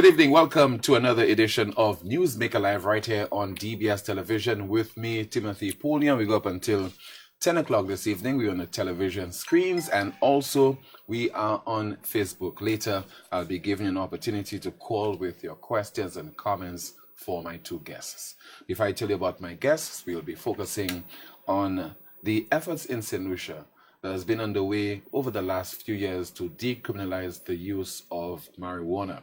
Good evening. Welcome to another edition of Newsmaker Live right here on DBS Television with me, Timothy Poolnia. We go up until 10 o'clock this evening. We're on the television screens and also we are on Facebook. Later, I'll be giving you an opportunity to call with your questions and comments for my two guests. Before I tell you about my guests, we'll be focusing on the efforts in St. Lucia that has been underway over the last few years to decriminalize the use of marijuana.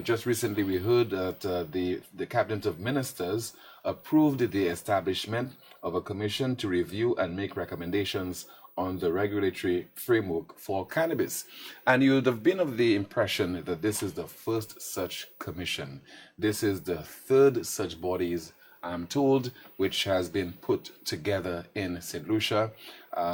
Just recently, we heard that the Cabinet of Ministers approved the establishment of a commission to review and make recommendations on the regulatory framework for cannabis. And you would have been of the impression that this is the first such commission. This is the third such bodies, I'm told, which has been put together in St. Lucia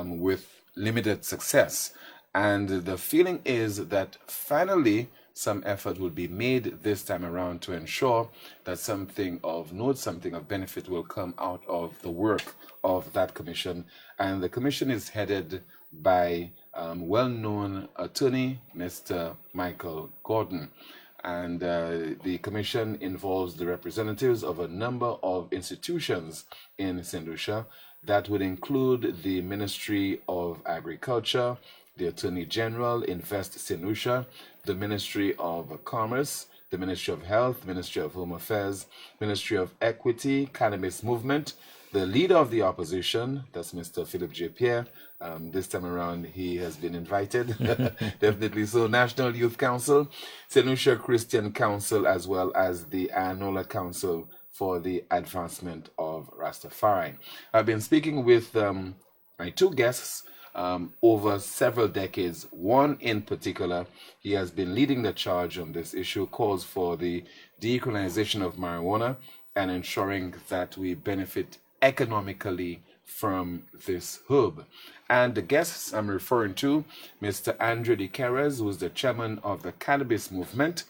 with limited success. And the feeling is that finally some effort will be made this time around to ensure that something of note, something of benefit will come out of the work of that commission. And the commission is headed by well-known attorney, Mr. Michael Gordon. And the commission involves the representatives of a number of institutions in St. Lucia. That would include the Ministry of Agriculture, the Attorney General, Invest St. Lucia, the Ministry of Commerce, the Ministry of Health, Ministry of Home Affairs, Ministry of Equity, Cannabis Movement, the leader of the opposition, that's Mr. Philip J. Pierre. This time around, he has been invited, definitely so. National Youth Council, St. Lucia Christian Council, as well as the Anola Council for the Advancement of Rastafari. I've been speaking with my two guests over several decades. One in particular, he has been leading the charge on this issue, calls for the decriminalization of marijuana and ensuring that we benefit economically from this herb. And the guests I'm referring to, Mr. Andre De Queiroz, who is the chairman of the Cannabis Movement,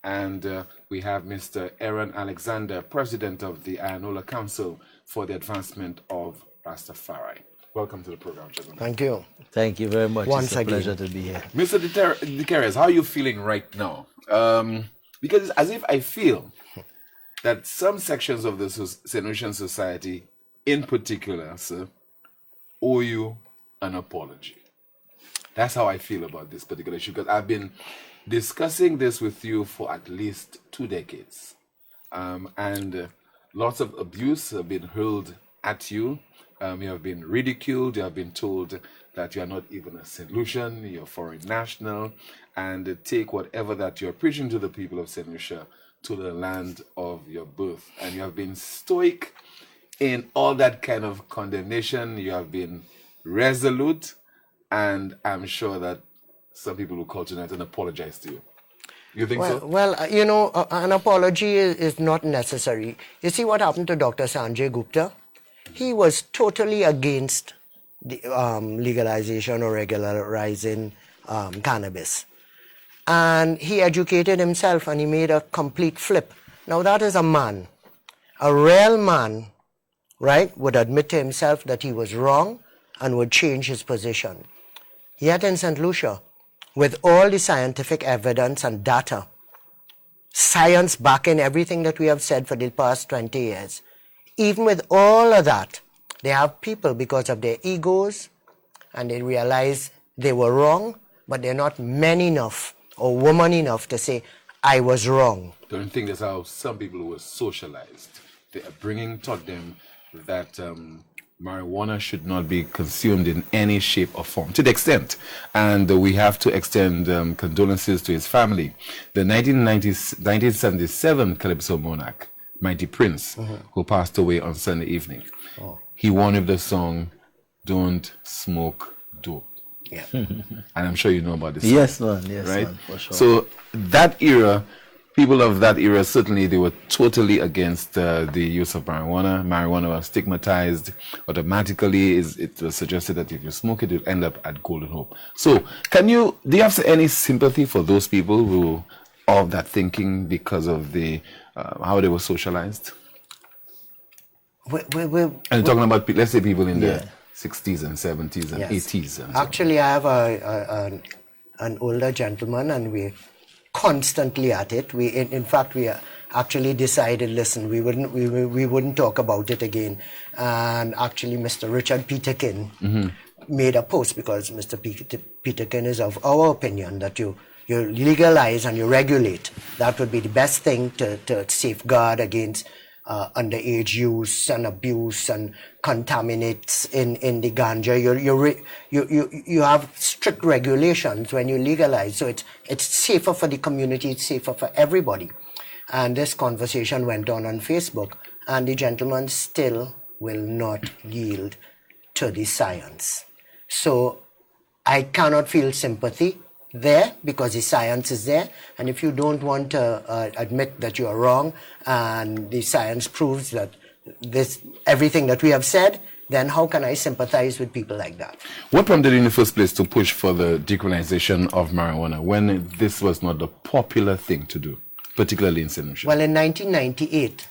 and we have Mr. Aaron Alexander, president of the Anola Council for the Advancement of Rastafari. Welcome to the program, gentlemen. Thank you. Thank you very much. Once it's a again. pleasure to be here. Mr. De Queiroz, how are you feeling right now? Because as if I feel that some sections of the St. Lucian society, in particular, sir, owe you an apology. That's how I feel about this particular issue, because I've been discussing this with you for at least 2 decades. And lots of abuse have been hurled at you. You have been ridiculed. You have been told that you are not even a St. Lucian, you're a foreign national, and take whatever that you're preaching to the people of St. Lucia to the land of your birth. And you have been stoic in all that kind of condemnation. You have been resolute, and I'm sure that some people will call tonight and apologize to you. You think so? Well, you know, an apology is not necessary. You see what happened to Dr. Sanjay Gupta? He was totally against the legalization or regularizing cannabis. And he educated himself and he made a complete flip. Now that is a man, a real man, right, would admit to himself that he was wrong and would change his position. Yet in St. Lucia, with all the scientific evidence and data, science backing everything that we have said for the past 20 years, even with all of that, they have people, because of their egos, and they realize they were wrong, but they're not men enough or woman enough to say, I was wrong. Don't you think that's how some people were socialized? They are taught them that marijuana should not be consumed in any shape or form, to the extent, and we have to extend condolences to his family. The 1977 Calypso monarch, Mighty Prince, who passed away on Sunday evening. He won with the song, Don't Smoke Dope. Yeah. And I'm sure you know about this song. Yes, man. Yes, right? man, for sure. So that era, people of that era, certainly they were totally against the use of marijuana. Marijuana was stigmatized. Automatically, it was suggested that if you smoke it, you'll end up at Golden Hope. So do you have any sympathy for those people who of that thinking because of the how they were socialized? And talking about, let's say, people in the 60s and 70s and 80s. And actually, I have an older gentleman, and constantly at it. In fact, we actually decided, listen, we wouldn't talk about it again. And actually, Mr. Richard Peterkin made a post, because Mr. Peterkin is of our opinion that you legalize and you regulate. That would be the best thing to safeguard against underage use and abuse and contaminates in the ganja. You have strict regulations when you legalize, so it's safer for the community, it's safer for everybody. And this conversation went on Facebook, and the gentleman still will not yield to the science. So I cannot feel sympathy there, because the science is there, and if you don't want to admit that you are wrong and the science proves that everything that we have said, then how can I sympathize with people like that? What prompted you in the first place to push for the decriminalization of marijuana when this was not the popular thing to do, particularly in St. Lucia? Well, in 1998,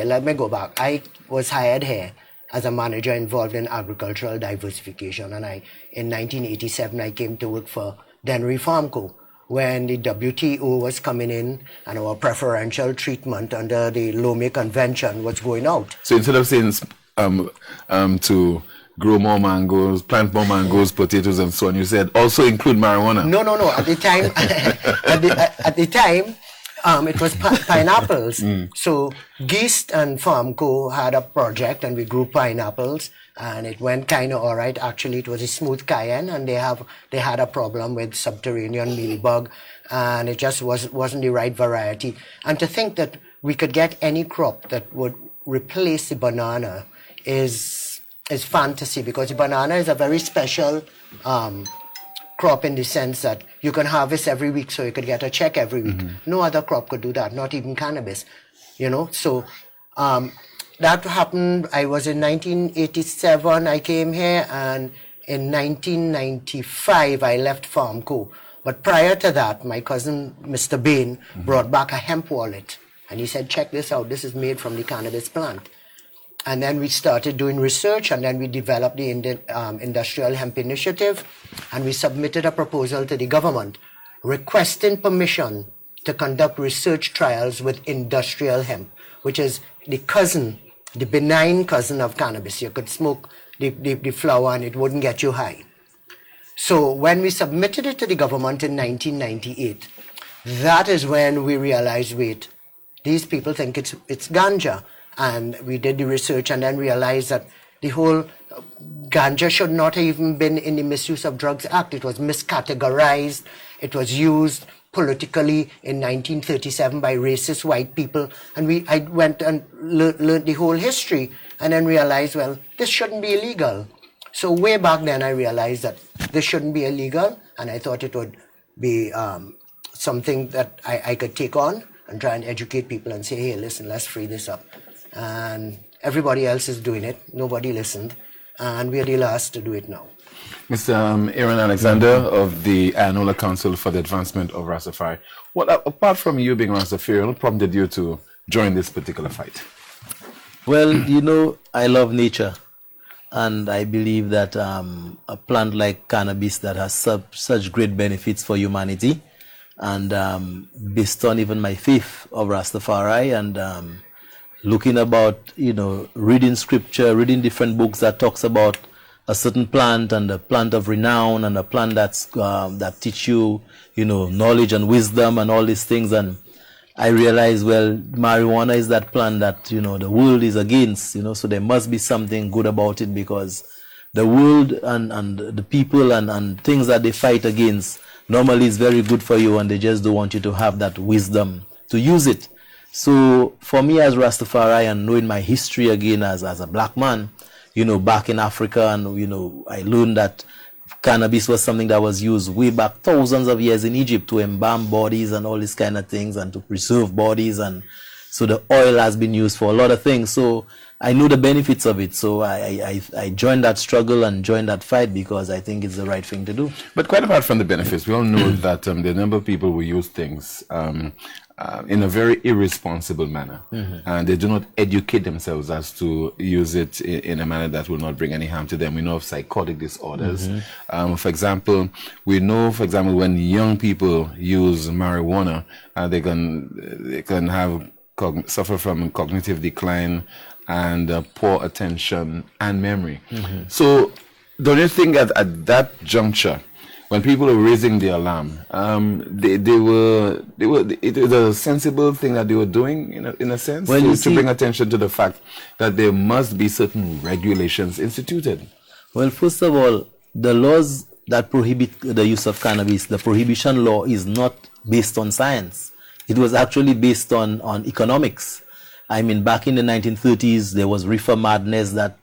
let me go back. I was hired here as a manager involved in agricultural diversification, and in 1987 I came to work for Dennery Farm Co. when the WTO was coming in and our preferential treatment under the Lomé Convention was going out. So instead of saying to grow more mangoes, plant more mangoes, potatoes, and so on, you said also include marijuana. No. At the time, at the time, it was pineapples. So Geest and Farmco had a project, and we grew pineapples, and it went kind of all right. Actually, it was a smooth cayenne, and they had a problem with subterranean mealybug, and it just wasn't the right variety. And to think that we could get any crop that would replace the banana is fantasy, because the banana is a very special crop in the sense that you can harvest every week, so you could get a check every week. No other crop could do that, not even cannabis, So that happened. I was in 1987, I came here, and in 1995, I left Farmco. But prior to that, my cousin, Mr. Bain, brought back a hemp wallet, and he said, check this out, this is made from the cannabis plant. And then we started doing research, and then we developed the Industrial Hemp Initiative, and we submitted a proposal to the government requesting permission to conduct research trials with industrial hemp, which is the benign cousin of cannabis. You could smoke the flower and it wouldn't get you high. So when we submitted it to the government in 1998, that is when we realized, wait, these people think it's ganja. And we did the research and then realized that the whole ganja should not have even been in the Misuse of Drugs Act. It was miscategorized. It was used politically in 1937 by racist white people. And I went and learned the whole history and then realized, well, this shouldn't be illegal. So way back then I realized that this shouldn't be illegal, and I thought it would be something that I could take on and try and educate people and say, hey, listen, let's free this up. And everybody else is doing it. Nobody listened, and we are the last to do it now. Mr. Aaron Alexander of the Ayanola Council for the Advancement of Rastafari. What, apart from you being Rastafarian, what prompted you to join this particular fight? Well, I love nature, and I believe that a plant like cannabis that has such great benefits for humanity, and based on even my faith of Rastafari, and looking about, reading scripture, reading different books that talks about a certain plant, and a plant of renown, and a plant that teach you, knowledge and wisdom and all these things. And I realized, well, marijuana is that plant that, the world is against, so there must be something good about it, because the world and the people and things that they fight against normally is very good for you, and they just don't want you to have that wisdom to use it. So for me as Rastafari, and knowing my history again as a black man, back in Africa, and, I learned that cannabis was something that was used way back thousands of years in Egypt to embalm bodies and all these kind of things, and to preserve bodies. And So the oil has been used for a lot of things. So I know the benefits of it. So I joined that struggle and joined that fight because I think it's the right thing to do. But quite apart from the benefits, we all know that the number of people who use things in a very irresponsible manner, and they do not educate themselves as to use it in a manner that will not bring any harm to them. We know of psychotic disorders. For example, we know, when young people use marijuana, they can have suffer from cognitive decline and poor attention and memory. So, don't you think that at that juncture, when people were raising the alarm, it was a sensible thing that they were doing in a sense, to bring attention to the fact that there must be certain regulations instituted? Well, first of all, the laws that prohibit the use of cannabis, the prohibition law, is not based on science. It was actually based on economics. I mean, back in the 1930s, there was reefer madness that,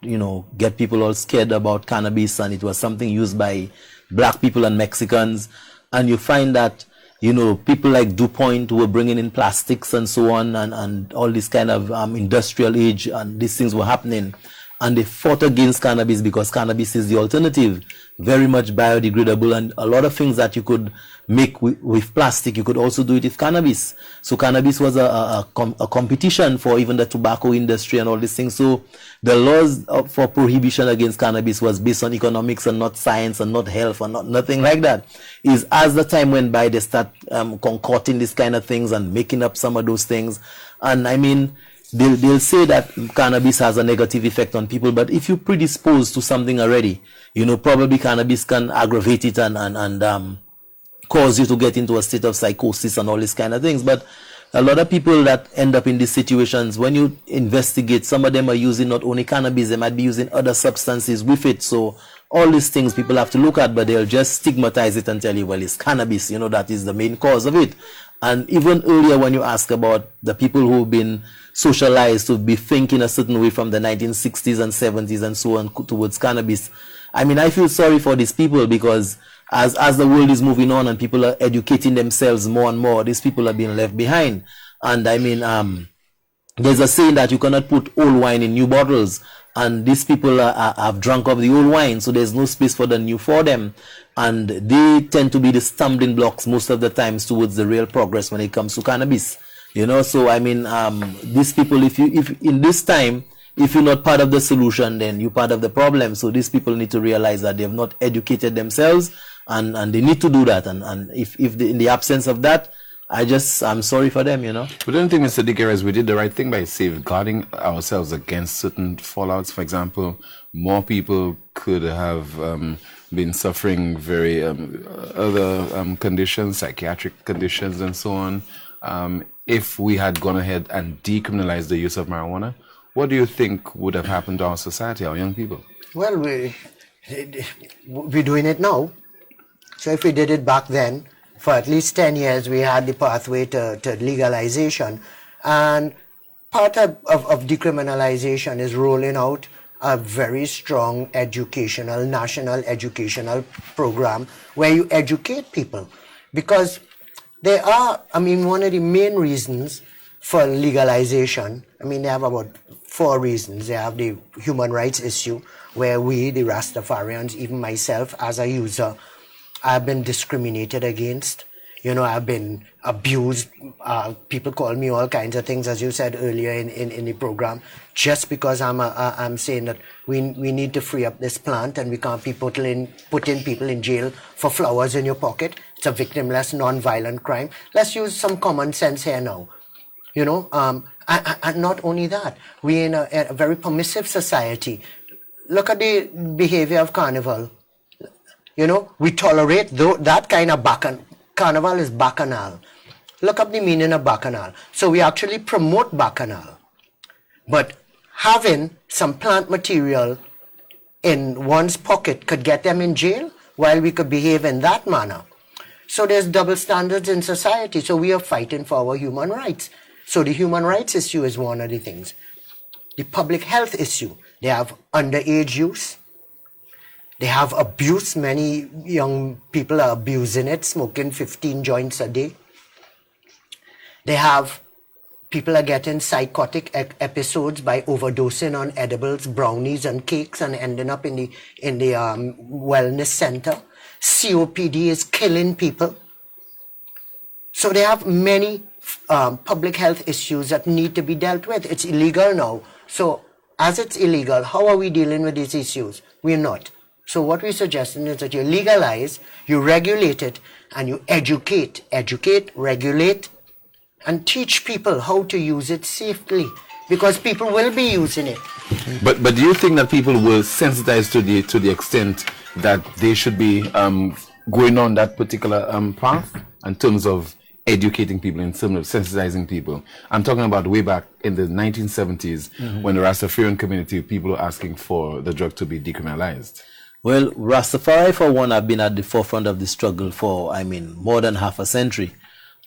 get people all scared about cannabis, and it was something used by black people and Mexicans. And you find that, people like DuPont were bringing in plastics and so on, and all this kind of industrial age, and these things were happening. And they fought against cannabis because cannabis is the alternative, very much biodegradable, and a lot of things that you could make with plastic, you could also do it with cannabis. So cannabis was a competition for even the tobacco industry and all these things. So the laws for prohibition against cannabis was based on economics and not science and not health and nothing like that. Is as the time went by, they start concocting these kind of things and making up some of those things. And I mean, they'll say that cannabis has a negative effect on people, but if you're predisposed to something already, probably cannabis can aggravate it and cause you to get into a state of psychosis and all these kind of things. But a lot of people that end up in these situations, when you investigate, some of them are using not only cannabis, they might be using other substances with it. So all these things people have to look at, but they'll just stigmatize it and tell you, well, it's cannabis, that is the main cause of it. And even earlier, when you ask about the people who've been socialized to be thinking a certain way from the 1960s and 70s and so on towards cannabis, I mean, I feel sorry for these people, because as the world is moving on and people are educating themselves more and more, these people are being left behind. And I mean, there's a saying that you cannot put old wine in new bottles, and these people have drunk of the old wine, so there's no space for the new for them, and they tend to be the stumbling blocks most of the times towards the real progress when it comes to cannabis. So I mean, these people, if in this time, if you're not part of the solution, then you're part of the problem. So these people need to realize that they have not educated themselves, and they need to do that. And if in the absence of that, I'm sorry for them, But don't you think, Mr. Dickeres, we did the right thing by safeguarding ourselves against certain fallouts? For example, more people could have been suffering very other conditions, psychiatric conditions and so on, if we had gone ahead and decriminalized the use of marijuana. What do you think would have happened to our society, our young people? Well, we're doing it now. So if we did it back then, for at least 10 years, we had the pathway to legalization. And part of decriminalization is rolling out a very strong national educational program where you educate people. Because one of the main reasons for legalization, they have about 4 reasons. They have the human rights issue, where we, the Rastafarians, even myself as a user, I've been discriminated against. I've been abused. People call me all kinds of things, as you said earlier in the program, just because I'm saying that we need to free up this plant, and we can't be putting people in jail for flowers in your pocket. It's a victimless, non-violent crime. Let's use some common sense here now. And not only that, we're in a very permissive society. Look at the behavior of carnival. We tolerate that kind of carnival is bacchanal. Look up the meaning of bacchanal. So we actually promote bacchanal. But having some plant material in one's pocket could get them in jail, while we could behave in that manner. So there's double standards in society. So we are fighting for our human rights. So the human rights issue is one of the things. The public health issue, they have underage use. They have abuse. Many young people are abusing it, smoking 15 joints a day. They have People are getting psychotic episodes by overdosing on edibles, brownies, and cakes, and ending up in the wellness center. COPD is killing people. So they have many public health issues that need to be dealt with. It's illegal now. So as it's illegal, how are we dealing with these issues? We're not. So what we're suggesting is that you legalize, you regulate it, and you educate, regulate, and teach people how to use it safely, because people will be using it. But do you think that people will sensitize to the extent that they should be going on that particular path in terms of educating people, in terms of sensitizing people? I'm talking about way back in the 1970s when the Rastafarian community, people were asking for the drug to be decriminalized. Well, Rastafari, for one, have been at the forefront of the struggle for, more than half a century.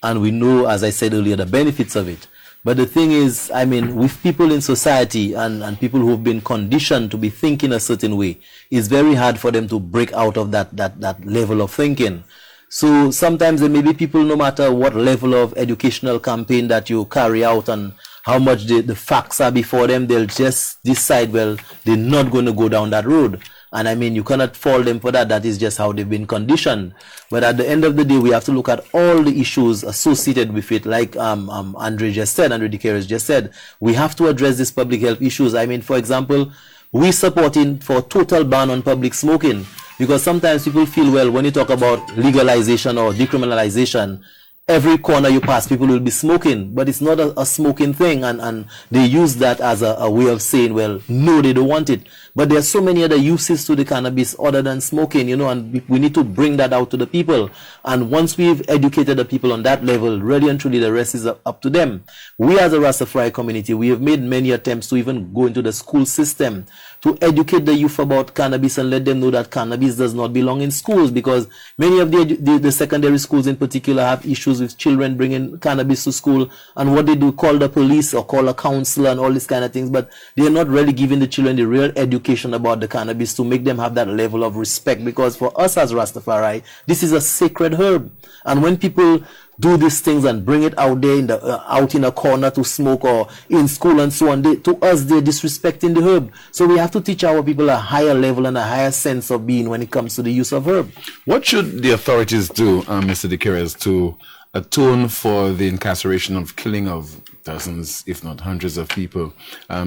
And we know, as I said earlier, the benefits of it. But the thing is, with people in society and people who've been conditioned to be thinking a certain way, it's very hard for them to break out of that level of thinking. So sometimes there may be people, no matter what level of educational campaign that you carry out and how much the facts are before them, they'll just decide, well, they're not going to go down that road. And you cannot fault them for that. That is just how they've been conditioned. But at the end of the day, we have to look at all the issues associated with it. Like Andre De Queiroz just said, we have to address these public health issues. For example, we supporting for total ban on public smoking, because sometimes people feel, well, when you talk about legalization or decriminalization, every corner you pass, people will be smoking, but it's not a smoking thing, and they use that as a way of saying, well, no, they don't want it. But there are so many other uses to the cannabis other than smoking, and we need to bring that out to the people. And once we've educated the people on that level, really and truly, the rest is up to them. We as a Rastafari community, we have made many attempts to even go into the school system to educate the youth about cannabis and let them know that cannabis does not belong in schools, because many of the secondary schools in particular have issues with children bringing cannabis to school, and what they do, call the police or call a counselor and all these kind of things, but they are not really giving the children the real education about the cannabis to make them have that level of respect, because for us as Rastafari, this is a sacred herb. And when people do these things and bring it out there out in a corner to smoke or in school and so on, to us they're disrespecting the herb. So we have to teach our people a higher level and a higher sense of being when it comes to the use of herb. What should the authorities do, Mr. De Queiroz, to atone for the incarceration of killing of dozens, if not hundreds of people,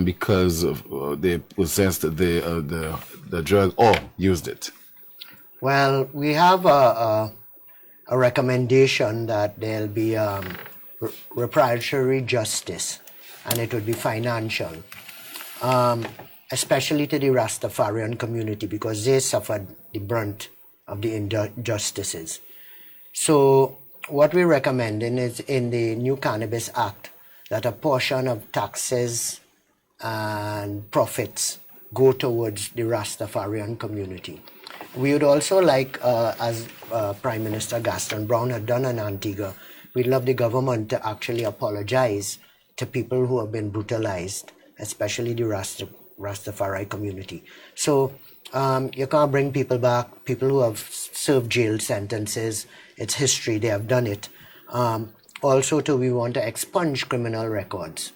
because they possessed the drug or used it? Well, we have a recommendation that there'll be reparatory justice, and it would be financial, especially to the Rastafarian community, because they suffered the brunt of the injustices. So what we're recommending is, in the new Cannabis Act, that a portion of taxes and profits go towards the Rastafarian community. We would also like, as Prime Minister Gaston Brown had done in Antigua, we'd love the government to actually apologize to people who have been brutalized, especially the Rastafari community. So you can't bring people back, people who have served jail sentences. It's history, they have done it. Also, too, we want to expunge criminal records.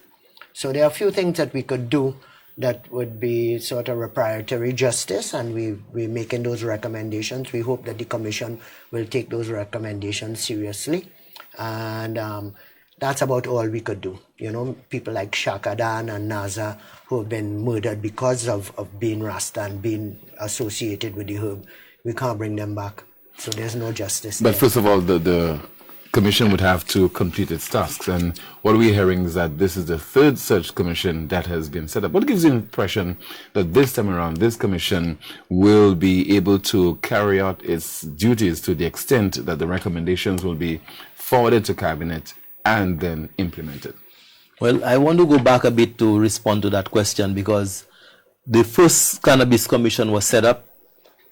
So there are a few things that we could do that would be sort of reparatory justice, and we're making those recommendations. We hope that the Commission will take those recommendations seriously. And that's about all we could do. People like Shaka Dan and Naza, who have been murdered because of being Rasta and being associated with the herb, we can't bring them back. So there's no justice But there. first of all, the Commission would have to complete its tasks. And what we're hearing is that this is the third such commission that has been set up. What gives you the impression that this time around, this commission will be able to carry out its duties to the extent that the recommendations will be forwarded to Cabinet and then implemented? Well, I want to go back a bit to respond to that question, because the first Cannabis Commission was set up,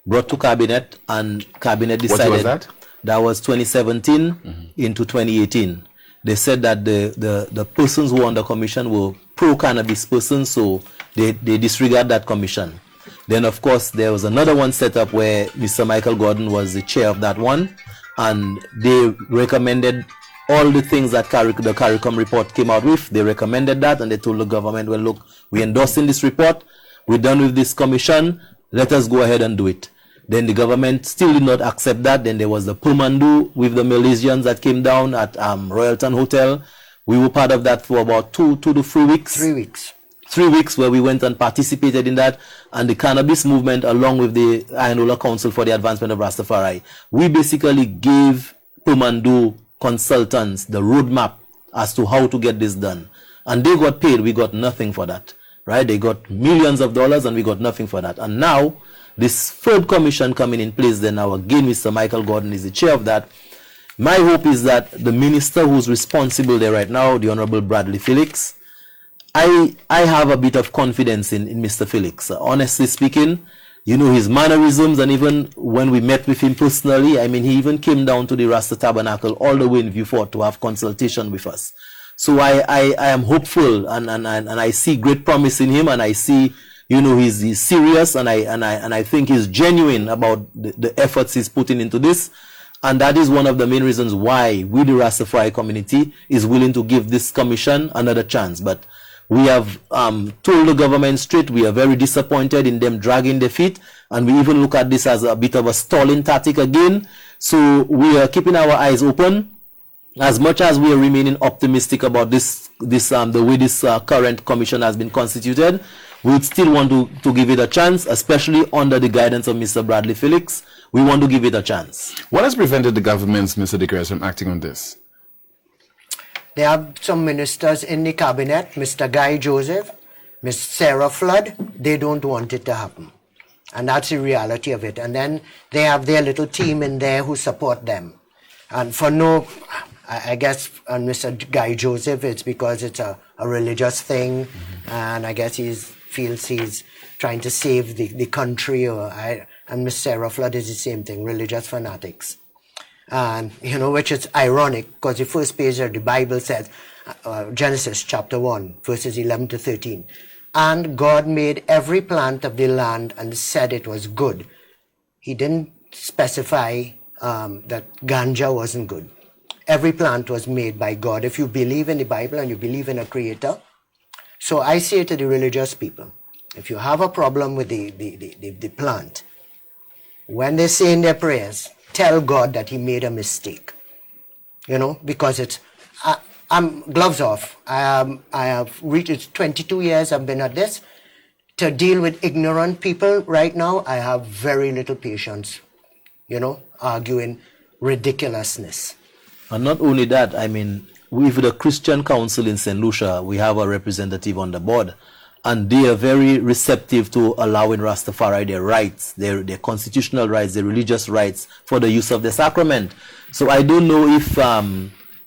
brought to Cabinet, and Cabinet decided... What was that? That was 2017 into 2018. They said that the persons who were on the commission were pro-cannabis persons, so they disregard that commission. Then, of course, there was another one set up where Mr. Michael Gordon was the chair of that one, and they recommended all the things that the CARICOM report came out with. They recommended that, and they told the government, well, look, we're endorsing this report. We're done with this commission. Let us go ahead and do it. Then the government still did not accept that. Then there was the Pumandu with the Malaysians that came down at Royalton Hotel. We were part of that for about 2 to 3 weeks. 3 weeks. 3 weeks where we went and participated in that, and the cannabis movement along with the Ayanola Council for the Advancement of Rastafari. We basically gave Pumandu consultants the roadmap as to how to get this done. And they got paid. We got nothing for that. Right? They got millions of dollars and we got nothing for that. And now, this third commission coming in place, then now again, Mr. Michael Gordon is the chair of that. My hope is that the minister who's responsible there right now, the Honorable Bradley Felix, I have a bit of confidence in Mr. Felix. Honestly speaking, you know, his mannerisms, and even when we met with him personally, I mean, he even came down to the Rasta Tabernacle all the way in Vieux Fort to have consultation with us. So I am hopeful, and I see great promise in him, and I see, you know, he's serious, and I think he's genuine about the efforts he's putting into this. And that is one of the main reasons why we, the Rastafari community, is willing to give this commission another chance. But we have told the government straight, we are very disappointed in them dragging their feet, and we even look at this as a bit of a stalling tactic again. So we are keeping our eyes open. As much as we are remaining optimistic about the way this current commission has been constituted, we would still want to give it a chance, especially under the guidance of Mr. Bradley Felix. We want to give it a chance. What has prevented the governments, Mr. De Crest, from acting on this? There are some ministers in the cabinet, Mr. Guy Joseph, Ms. Sarah Flood, they don't want it to happen. And that's the reality of it. And then they have their little team in there who support them. And for no, I guess, on Mr. Guy Joseph, it's because it's a religious thing. And I guess he feels he's trying to save the country. And Ms. Sarah Flood is the same thing, religious fanatics. And, you know, which is ironic, because the first page of the Bible says, Genesis chapter 1, verses 11 to 13. And God made every plant of the land and said it was good. He didn't specify that ganja wasn't good. Every plant was made by God. If you believe in the Bible and you believe in a creator. So I say to the religious people, if you have a problem with the plant, when they say in their prayers, tell God that he made a mistake, you know, because I'm gloves off. I have reached 22 years I've been at this. To deal with ignorant people right now, I have very little patience, you know, arguing ridiculousness. And not only that, I mean, with the Christian Council in St. Lucia, we have a representative on the board. And they are very receptive to allowing Rastafari their rights, their constitutional rights, their religious rights for the use of the sacrament. So I don't know if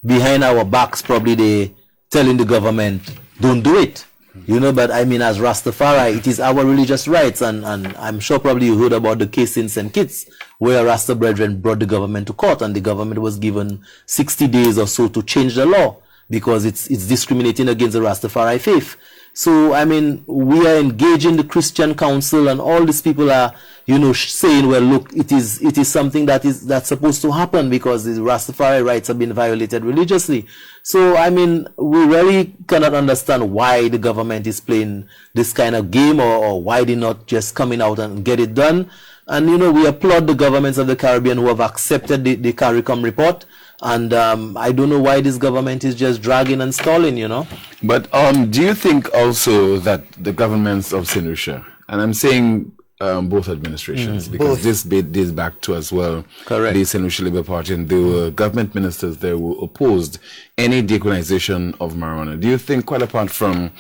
behind our backs probably they telling the government, don't do it. You know, but I mean, as Rastafari, it is our religious rights. And I'm sure probably you heard about the case in St. Kitts, where Rasta Brethren brought the government to court, and the government was given 60 days or so to change the law because it's discriminating against the Rastafari faith. So, I mean, we are engaging the Christian Council, and all these people are, you know, saying, well, look, it is something that's supposed to happen because the Rastafari rights have been violated religiously. So, I mean, we really cannot understand why the government is playing this kind of game, or why they're not just coming out and get it done. And, you know, we applaud the governments of the Caribbean who have accepted the CARICOM report. And I don't know why this government is just dragging and stalling, you know. But do you think also that the governments of St. Lucia, and I'm saying both administrations, because this dates back to as well, correct, the St. Lucia Labour Party, and there were government ministers there who opposed any decriminalization of marijuana. Do you think, quite apart from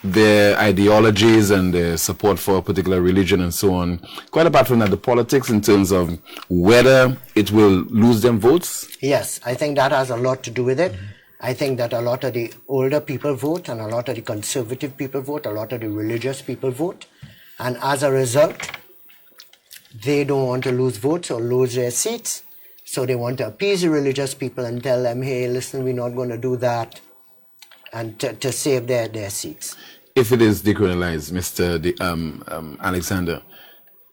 their ideologies and their support for a particular religion and so on, quite apart from that, the politics in terms of whether it will lose them votes? Yes, I think that has a lot to do with it. I think that a lot of the older people vote, and a lot of the conservative people vote, a lot of the religious people vote. And as a result, they don't want to lose votes or lose their seats. So they want to appease the religious people and tell them, hey, listen, we're not going to do that, and to save their seats. If it is decriminalized, Mr. Alexander,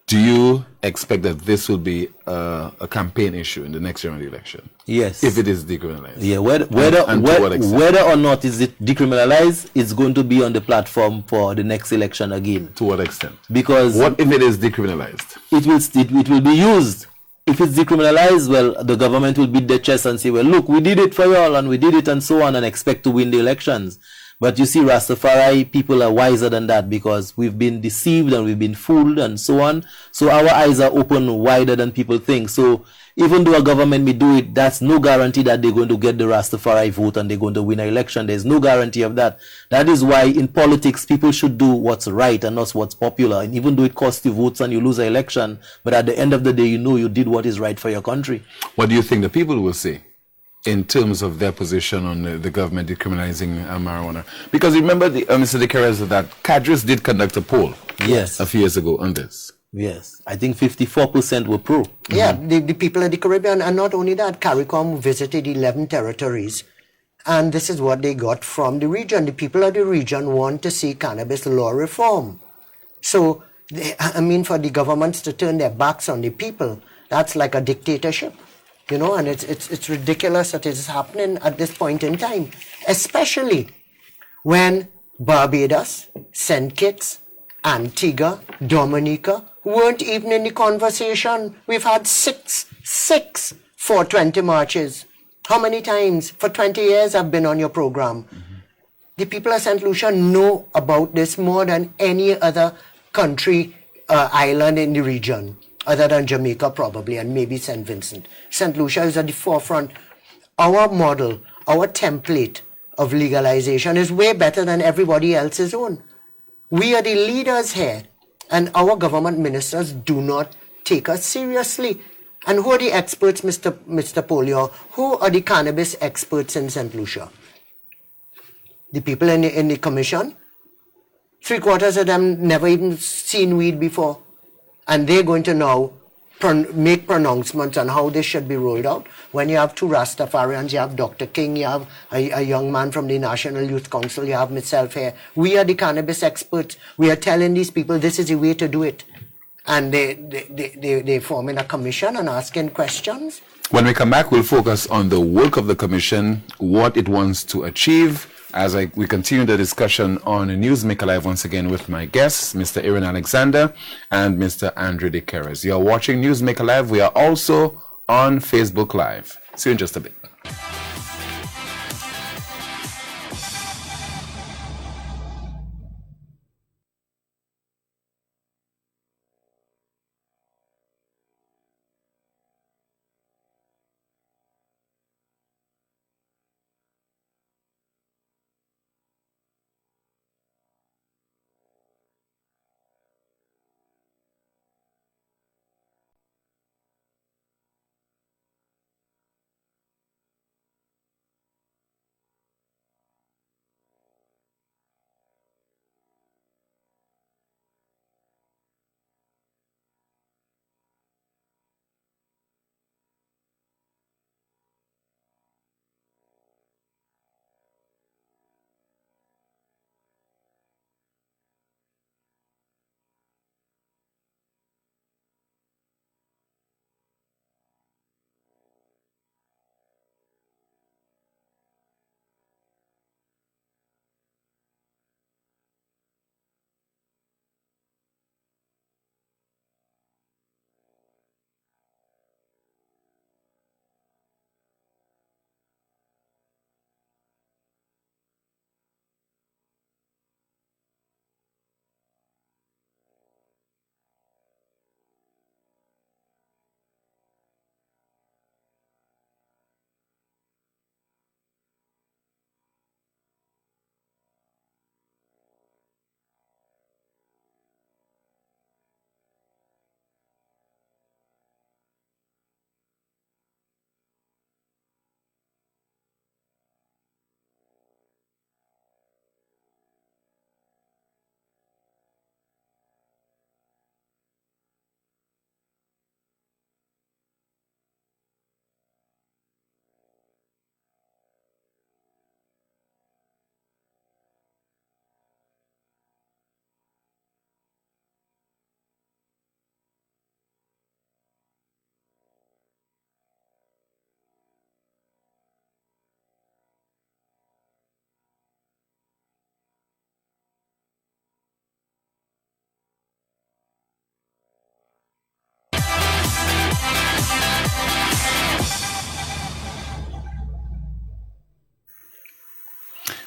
Do you expect that this will be a campaign issue in the next general election? Yes. If it is decriminalized? Yeah, And to what extent? whether or not is it decriminalized, it's going to be on the platform for the next election again. To what extent? Because what if it is decriminalized? It will be used. If it's decriminalized, well, the government will beat their chest and say, well, look, we did it for y'all and we did it and so on, and expect to win the elections. But you see, Rastafari people are wiser than that, because we've been deceived and we've been fooled and so on. So our eyes are open wider than people think. So even though a government may do it, that's no guarantee that they're going to get the Rastafari vote and they're going to win an election. There's no guarantee of that. That is why in politics, people should do what's right and not what's popular. And even though it costs you votes and you lose an election, but at the end of the day, you know you did what is right for your country. What do you think the people will say in terms of their position on the government decriminalizing marijuana? Because remember, Mr. De Queiroz, that Cadres did conduct a poll a few years ago on this. Yes, I think 54% were pro. Yeah, the people of the Caribbean, and not only that, CARICOM visited 11 territories, and this is what they got from the region. The people of the region want to see cannabis law reform. So, for the governments to turn their backs on the people, that's like a dictatorship. And it's ridiculous that it is happening at this point in time, especially when Barbados, St. Kitts, Antigua, Dominica weren't even in the conversation. We've had six 420 marches. How many times? For 20 years I've been on your program. The people of St. Lucia know about this more than any other country, island in the region, other than Jamaica probably, and maybe St. Vincent. St. Lucia is at the forefront. Our model, our template of legalization is way better than everybody else's own. We are the leaders here, and our government ministers do not take us seriously. And who are the experts, Mr. Polio? Who are the cannabis experts in St. Lucia? The people in the commission? 3/4 of them never even seen weed before. And they're going to now make pronouncements on how this should be rolled out. When you have two Rastafarians, you have Dr. King, you have a young man from the National Youth Council, you have myself here. We are the cannabis experts. We are telling these people this is the way to do it. And they forming a commission and asking questions. When we come back, we'll focus on the work of the commission, what it wants to achieve, as we continue the discussion on Newsmaker Live once again with my guests, Mr. Aaron Alexander and Mr. Andrew De Queiroz. You are watching Newsmaker Live. We are also on Facebook Live. See you in just a bit.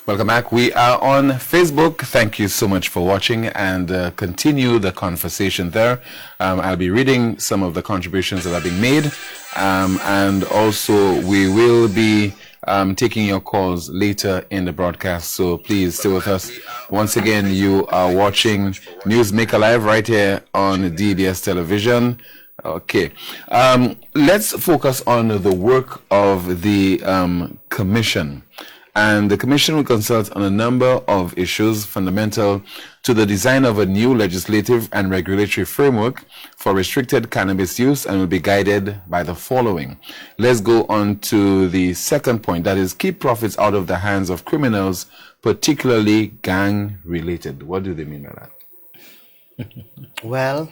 Welcome back. We are on Facebook. Thank you so much for watching, and continue the conversation there. I'll be reading some of the contributions that are being made, and also we will be taking your calls later in the broadcast, so please stay with us. Once again, you are watching Newsmaker Live right here on DBS Television. Okay, let's focus on the work of the Commission. And the Commission will consult on a number of issues fundamental to the design of a new legislative and regulatory framework for restricted cannabis use, and will be guided by the following. Let's go on to the second point, that is, keep profits out of the hands of criminals, particularly gang-related. What do they mean by that? Well,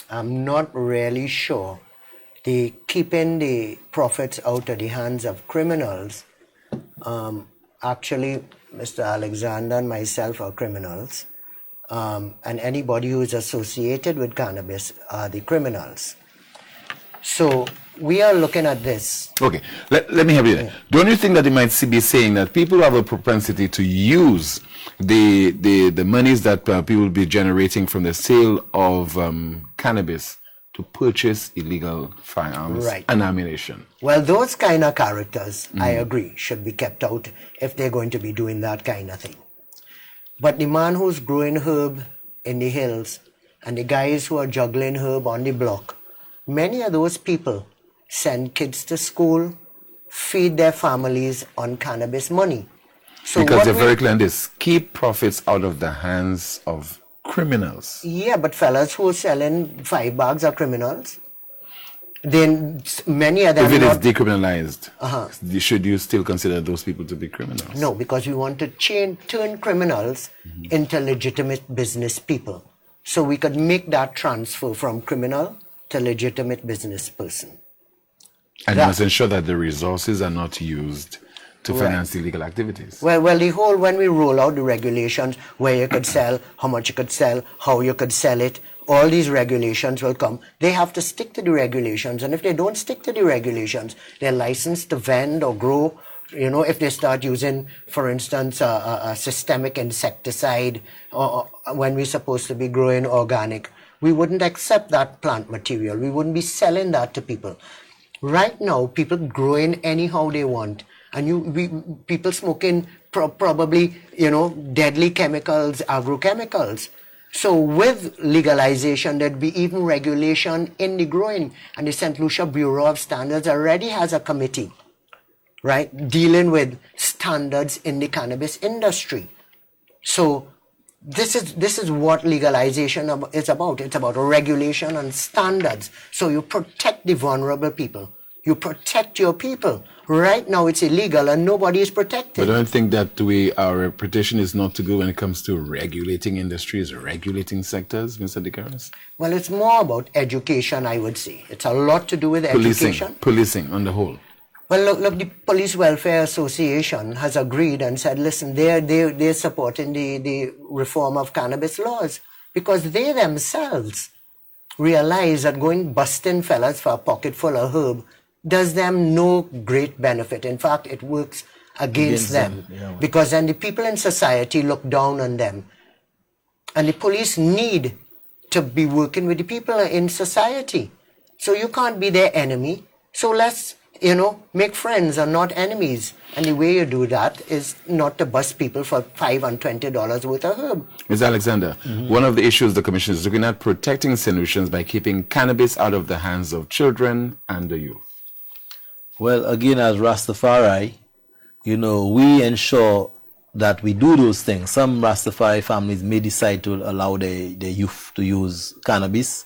I'm not really sure. Keeping the profits out of the hands of criminals, actually, Mr. Alexander and myself are criminals, and anybody who is associated with cannabis are the criminals. So we are looking at this. Okay, let me help you there. Don't you think that they might be saying that people have a propensity to use the monies that people will be generating from the sale of cannabis to purchase illegal firearms and ammunition? Well, those kind of characters, I agree, should be kept out if they're going to be doing that kind of thing. But the man who's growing herb in the hills and the guys who are juggling herb on the block, many of those people send kids to school, feed their families on cannabis money. So because they're very clear on this, keep profits out of the hands of criminals. Yeah, but fellas who are selling 5 bags are criminals. Then many of them. If it is decriminalized, should you still consider those people to be criminals? No, because we want to turn criminals into legitimate business people. So we could make that transfer from criminal to legitimate business person. And you must ensure that the resources are not used to finance illegal activities. Well, when we roll out the regulations, where you could sell, how much you could sell, how you could sell it, all these regulations will come. They have to stick to the regulations, and if they don't stick to the regulations, they're licensed to vend or grow. You know, if they start using, for instance, a systemic insecticide, or when we're supposed to be growing organic, we wouldn't accept that plant material. We wouldn't be selling that to people. Right now, people growing anyhow they want. And people smoking probably, deadly chemicals, agrochemicals. So with legalization, there'd be even regulation in the growing. And the St. Lucia Bureau of Standards already has a committee, right, dealing with standards in the cannabis industry. So this is what legalization is about. It's about regulation and standards. So you protect the vulnerable people. You protect your people. Right now it's illegal and nobody is protected. But I don't think that our reputation is not to go when it comes to regulating industries, regulating sectors, Mr. DeCaris? Well, it's more about education, I would say. It's a lot to do with education. Policing on the whole. Well, look, the Police Welfare Association has agreed and said, listen, they're supporting the reform of cannabis laws because they themselves realize that going busting fellas for a pocket full of herb does them no great benefit. In fact, it works against them. Yeah. Because then the people in society look down on them. And the police need to be working with the people in society. So you can't be their enemy. So let's, make friends and not enemies. And the way you do that is not to bust people for $5 and $20 worth of herb. Ms. Alexander, one of the issues the Commission is looking at, protecting St. Lucians by keeping cannabis out of the hands of children and the youth. Well, again, as Rastafari, we ensure that we do those things. Some Rastafari families may decide to allow their youth to use cannabis,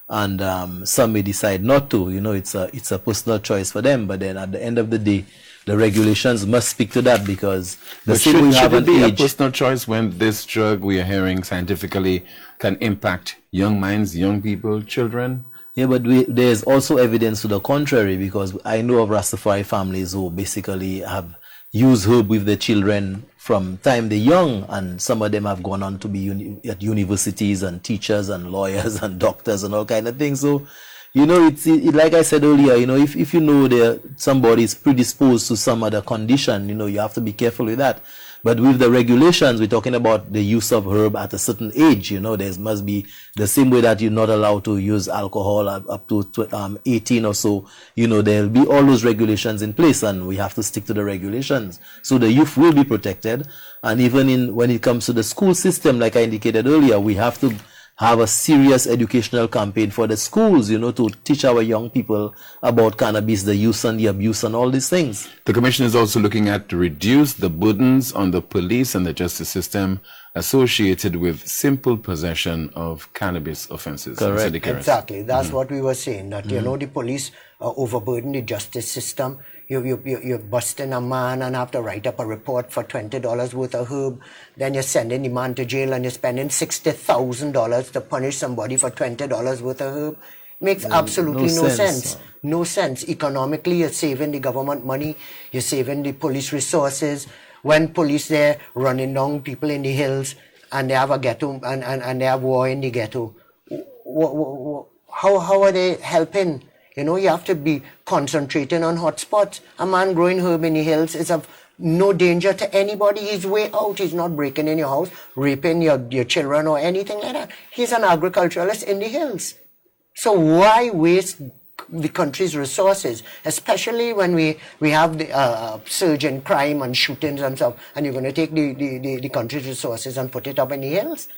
and some may decide not to. It's a personal choice for them. But then at the end of the day, the regulations must speak to that, because should it be a personal choice when this drug we are hearing scientifically can impact young minds, young people, children? Yeah, but there's also evidence to the contrary, because I know of Rastafari families who basically have used herb with their children from time they're young, and some of them have gone on to be at universities and teachers and lawyers and doctors and all kind of things. So, it's like I said earlier, if somebody is predisposed to some other condition, you have to be careful with that. But with the regulations, we're talking about the use of herb at a certain age. There must be the same way that you're not allowed to use alcohol up to 18 or so. There'll be all those regulations in place, and we have to stick to the regulations. So the youth will be protected. And even when it comes to the school system, like I indicated earlier, we have to have a serious educational campaign for the schools, to teach our young people about cannabis, the use and the abuse and all these things. The Commission is also looking at to reduce the burdens on the police and the justice system associated with simple possession of cannabis offenses. Correct. Exactly. That's what we were saying, that, the police overburden the justice system. You're busting a man and have to write up a report for $20 worth of herb. Then you're sending the man to jail and you're spending $60,000 to punish somebody for $20 worth of herb. Makes absolutely no sense. No sense. Economically, you're saving the government money. You're saving the police resources. When police there running down people in the hills and they have a ghetto and they have war in the ghetto, how are they helping? You have to be concentrating on hotspots. A man growing herb in the hills is of no danger to anybody. He's way out. He's not breaking in your house, raping your children or anything like that. He's an agriculturalist in the hills. So why waste the country's resources, especially when we have the surge in crime and shootings and stuff, and you're going to take the country's resources and put it up in the hills?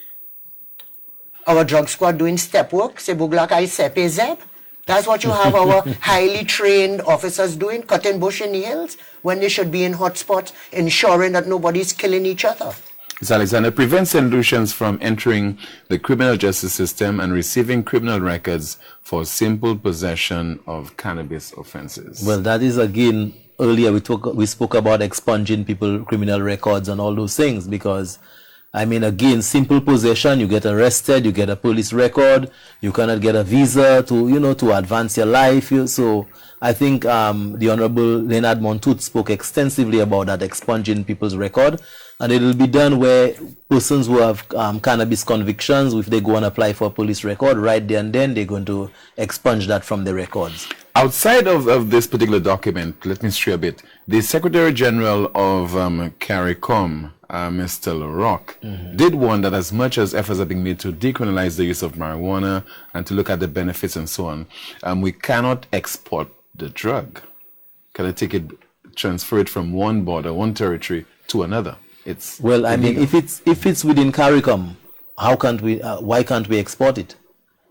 Our drug squad doing step work, Sebuglak I Sepe Zeb. That's what you have our highly trained officers doing, cutting bush in the hills, when they should be in hotspots, ensuring that nobody's killing each other. Ms. Alexander, prevents St. Lucians from entering the criminal justice system and receiving criminal records for simple possession of cannabis offenses. Well, that is, again, earlier we spoke about expunging people criminal records and all those things, because again, simple possession, you get arrested, you get a police record, you cannot get a visa to advance your life. So I think the Honorable Leonard Montoute spoke extensively about that, expunging people's record. And it will be done where persons who have cannabis convictions, if they go and apply for a police record, right there and then they're going to expunge that from the records. Outside of this particular document, let me stray a bit. The Secretary General of CARICOM, Mr. LaRock, did warn that as much as efforts are being made to decriminalize the use of marijuana and to look at the benefits and so on, we cannot export the drug. Can I take it, transfer it from one border, one territory to another? It's illegal. if it's within CARICOM, why can't we export it?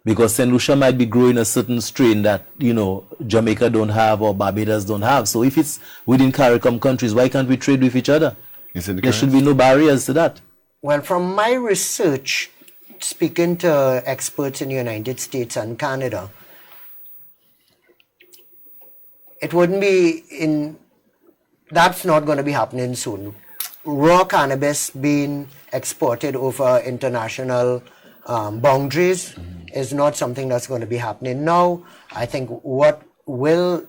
Because St. Lucia might be growing a certain strain that, Jamaica don't have or Barbados don't have. So if it's within CARICOM countries, why can't we trade with each other? There should be no barriers to that. Well, from my research, speaking to experts in the United States and Canada, it wouldn't be that's not going to be happening soon. Raw cannabis being exported over international boundaries is not something that's going to be happening now. I think what will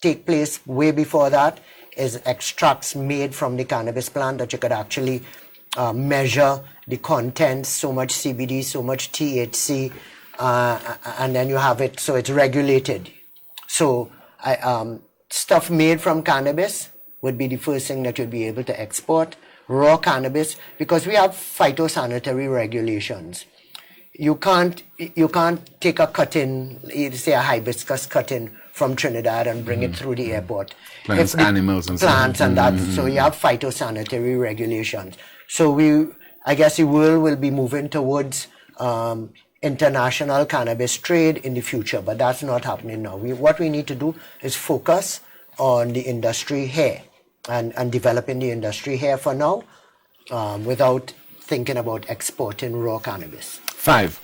take place way before that is extracts made from the cannabis plant that you could actually measure the contents, so much CBD, so much THC, and then you have it so it's regulated. So stuff made from cannabis would be the first thing that you'd be able to export. Raw cannabis, because we have phytosanitary regulations. You can't take a cutting, say a hibiscus cutting from Trinidad and bring it through the airport. Plants, animals, and plants and that. So you have phytosanitary regulations. So I guess the world will be moving towards international cannabis trade in the future, but that's not happening now. What we need to do is focus on the industry here and developing the industry here for now, without thinking about exporting raw cannabis. 5.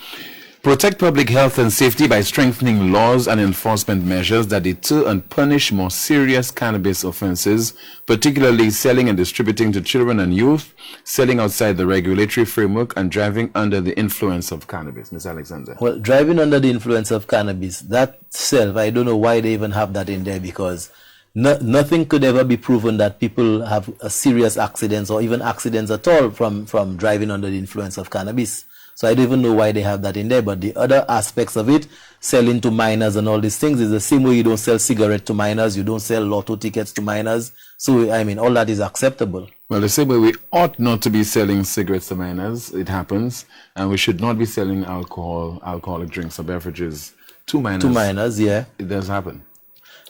Protect public health and safety by strengthening laws and enforcement measures that deter and punish more serious cannabis offenses, particularly selling and distributing to children and youth, selling outside the regulatory framework, and driving under the influence of cannabis. Ms. Alexander. Well, driving under the influence of cannabis, that self, I don't know why they even have that in there, because nothing could ever be proven that people have a serious accidents or even accidents at all from driving under the influence of cannabis. So I don't even know why they have that in there. But the other aspects of it, selling to minors and all these things, is the same way you don't sell cigarette to minors, you don't sell lotto tickets to minors. So, all that is acceptable. Well, the same way we ought not to be selling cigarettes to minors, it happens, and we should not be selling alcoholic drinks or beverages to minors. To minors, yeah. It does happen.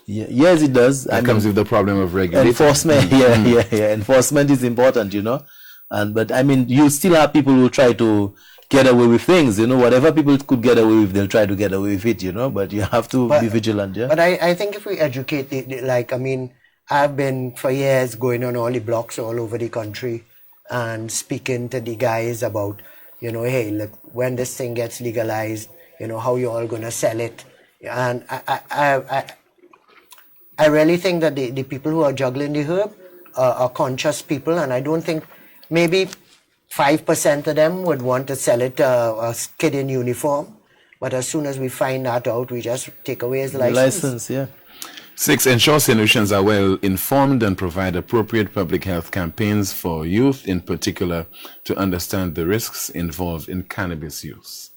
Yeah, yes, it does. It comes with the problem of regulation. Enforcement, yeah. Enforcement is important, but I mean, you still have people who try to get away with things, whatever people could get away with, they'll try to get away with it, but you have to be vigilant, yeah. But I think if we educate, I've been for years going on all the blocks all over the country and speaking to the guys about, hey, look, when this thing gets legalized, how you all going to sell it. And I really think that the people who are juggling the herb are conscious people, and I don't think maybe 5% of them would want to sell it to a kid in uniform. But as soon as we find that out, we just take away his license. Yeah. 6, ensure solutions are well informed and provide appropriate public health campaigns for youth, in particular, to understand the risks involved in cannabis use.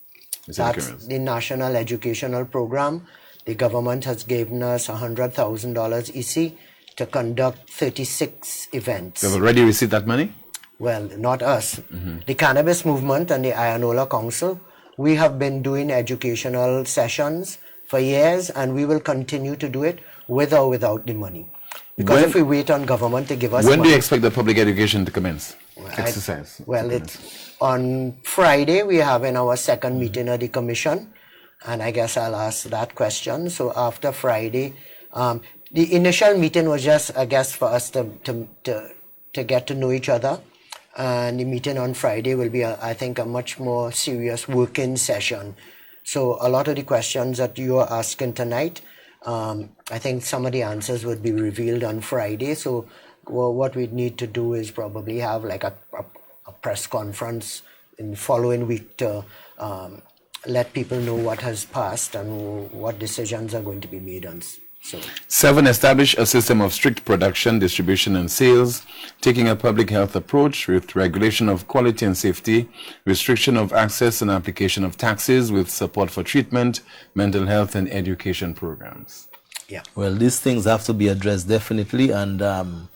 That's the National Educational Program. The government has given us $100,000 EC to conduct 36 events. You've already received that money? Well, not us. The Cannabis Movement and the Ayanola Council, we have been doing educational sessions for years, and we will continue to do it with or without the money. Because if we wait on government to give us money... When do you expect the public education to commence? Exercise? It's on Friday, we are having our second meeting of the commission, and I guess I'll ask that question. So after Friday, the initial meeting was just, I guess, for us to get to know each other. And the meeting on Friday will be, I think, a much more serious working session. So a lot of the questions that you are asking tonight, I think some of the answers would be revealed on Friday. So what we need to do is probably have like a press conference in the following week to let people know what has passed and what decisions are going to be made on. 7, establish a system of strict production, distribution, and sales, taking a public health approach with regulation of quality and safety, restriction of access and application of taxes, with support for treatment, mental health, and education programs. Yeah. Well, these things have to be addressed definitely, and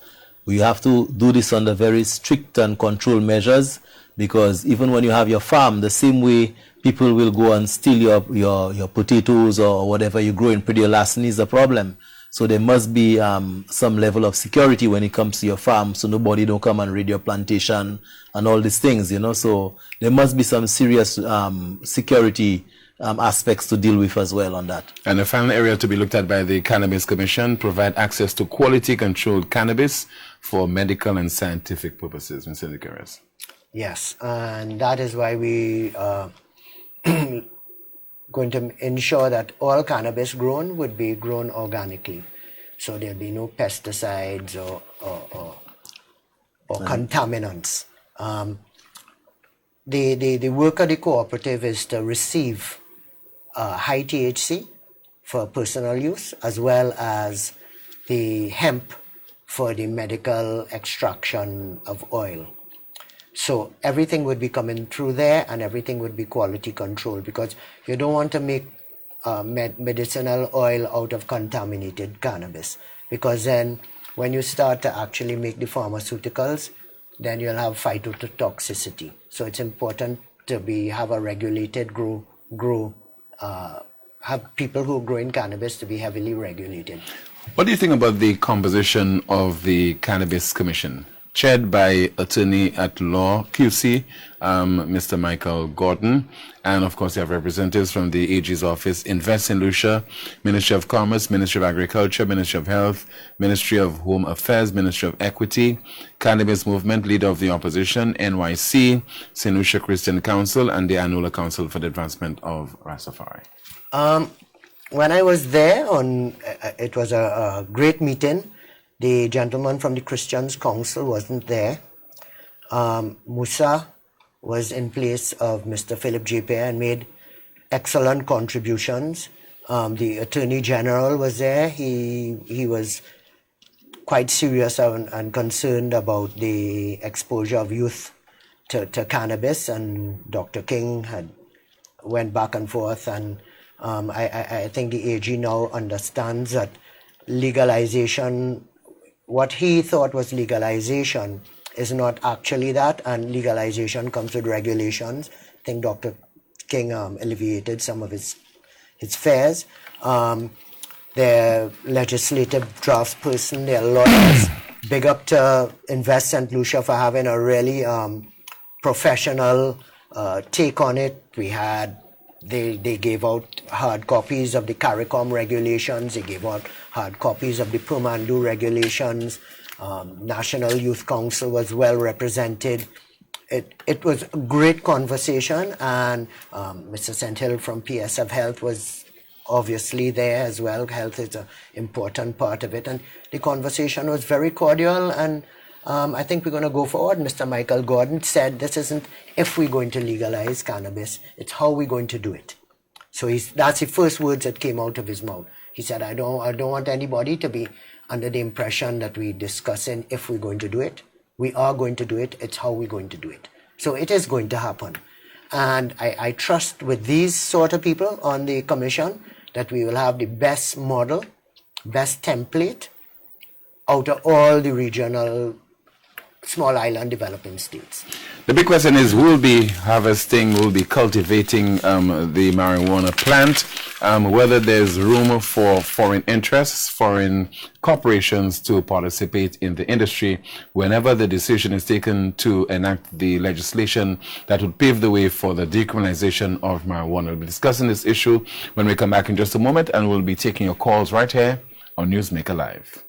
we have to do this under very strict and controlled measures, because even when you have your farm, the same way people will go and steal your potatoes or whatever you grow in Pretty-Alaskan is a problem. So there must be some level of security when it comes to your farm, so nobody don't come and raid your plantation and all these things, So there must be some serious security aspects to deal with as well on that. And the final area to be looked at by the Cannabis Commission, provide access to quality controlled cannabis for medical and scientific purposes. Mr. Nicaras. Yes, and that is why we going to ensure that all cannabis grown would be grown organically. So there'll be no pesticides or contaminants. The work of the cooperative is to receive high THC for personal use, as well as the hemp for the medical extraction of oil. So everything would be coming through there, and everything would be quality control, because you don't want to make medicinal oil out of contaminated cannabis, because then when you start to actually make the pharmaceuticals, then you'll have phytotoxicity. So it's important to have a regulated have people who grow in cannabis to be heavily regulated. What do you think about the composition of the Cannabis Commission, chaired by Attorney at Law QC, Mr. Michael Gordon, and of course you have representatives from the AG's office, Invest in Lucia, Ministry of Commerce, Ministry of Agriculture, Ministry of Health, Ministry of Home Affairs, Ministry of Equity, Cannabis Movement, Leader of the Opposition, NYC, St. Lucia Christian Council, and the Ayanola Council for the Advancement of Rastafari. When I was there, it was a great meeting. The gentleman from the Christians Council wasn't there. Musa was in place of Mr. Philip J. Pierre and made excellent contributions. The Attorney General was there. He was quite serious and concerned about the exposure of youth to cannabis, and Dr. King went back and forth, and I think the AG now understands that legalization, what he thought was legalization, is not actually that, and legalization comes with regulations. I think Dr. King alleviated some of his fears. Their legislative draftsperson, their lawyers. Big up to Invest St. Lucia for having a really professional take on it. They gave out hard copies of the CARICOM regulations. They gave out hard copies of the PROMANDU regulations. National Youth Council was well represented. It was a great conversation, and Mr. Senthill from PSF Health was obviously there as well. Health is an important part of it, and the conversation was very cordial, and I think we're going to go forward. Mr. Michael Gordon said this isn't if we're going to legalize cannabis, it's how we're going to do it. So that's the first words that came out of his mouth. He said, I don't want anybody to be under the impression that we're discussing if we're going to do it. We are going to do it. It's how we're going to do it. So it is going to happen. And I trust with these sort of people on the commission that we will have the best model, best template out of all the regional small island developing states. The big question is, who will be harvesting, who will be cultivating the marijuana plant, whether there's room for foreign interests, foreign corporations to participate in the industry whenever the decision is taken to enact the legislation that would pave the way for the decriminalization of marijuana. We'll be discussing this issue when we come back in just a moment, and we'll be taking your calls right here on Newsmaker Live.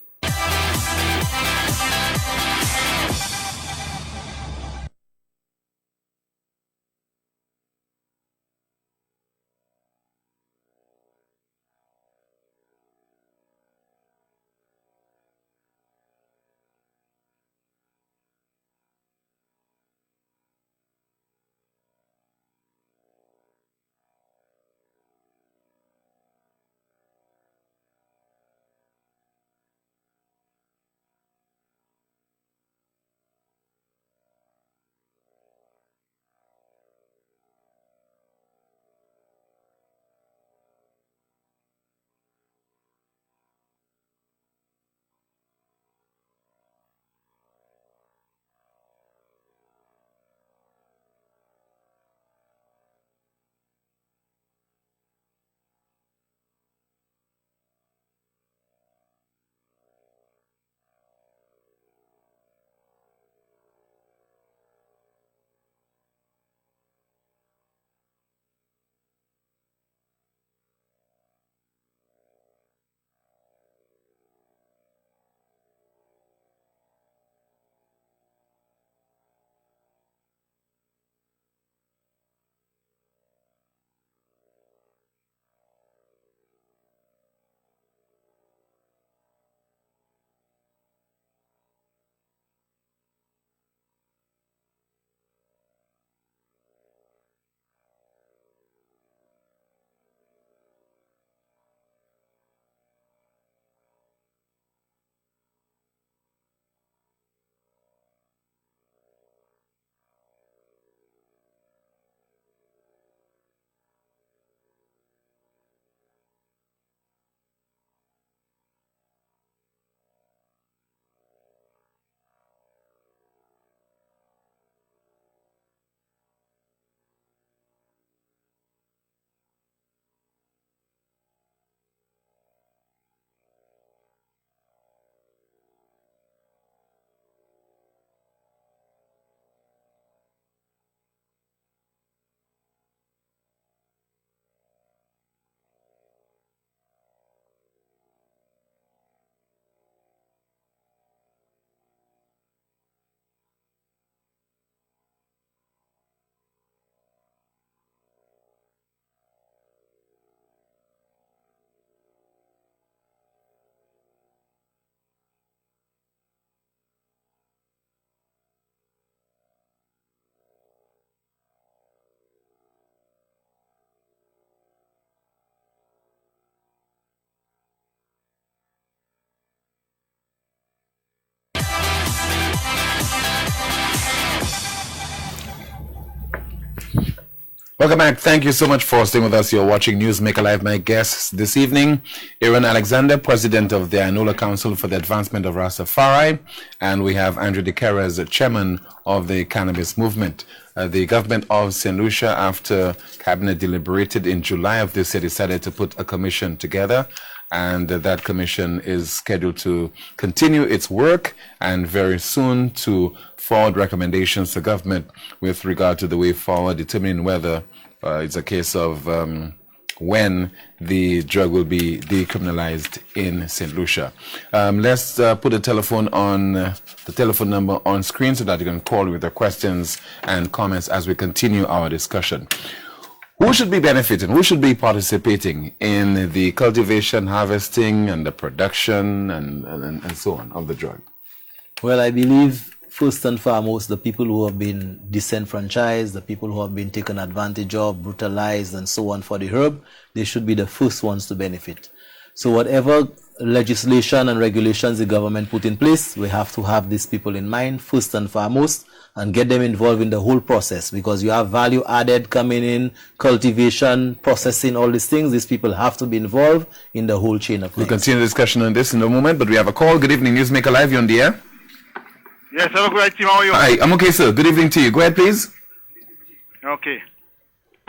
Welcome back. Thank you so much for staying with us. You're watching Newsmaker Live. My guests this evening, Aaron Alexander, President of the Angola Council for the Advancement of Rastafari, and we have Andrew De Queiroz, the Chairman of the Cannabis Movement. The government of St. Lucia, after Cabinet deliberated in July of this year, decided to put a commission together, and that commission is scheduled to continue its work and very soon to forward recommendations to government with regard to the way forward, determining whether it's a case of when the drug will be decriminalized in St. Lucia. Let's put the telephone number on screen so that you can call with your questions and comments as we continue our discussion. Who should be benefiting? Who should be participating in the cultivation, harvesting, and the production and so on of the drug? Well, I believe first and foremost, the people who have been disenfranchised, the people who have been taken advantage of, brutalized, and so on for the herb, they should be the first ones to benefit. So whatever legislation and regulations the government put in place, we have to have these people in mind first and foremost and get them involved in the whole process, because you have value added coming in, cultivation, processing, all these things. These people have to be involved in the whole chain of things. We'll continue the discussion on this in a moment, but we have a call. Good evening, Newsmaker Live. You're on the air. Yes, hello, good evening. How are you? Hi, I'm okay, sir. Good evening to you. Go ahead, please. Okay.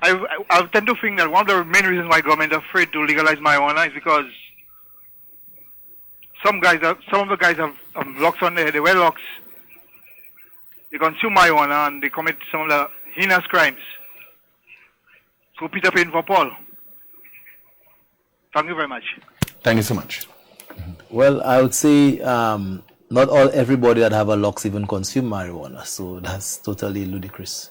I tend to think that one of the main reasons why government is afraid to legalize marijuana is because some of the guys have locks on their head. They wear locks. They consume marijuana and they commit some of the heinous crimes. So Peter Pan for Paul. Thank you very much. Thank you so much. Well, I would say not everybody that have a locks even consume marijuana, so that's totally ludicrous.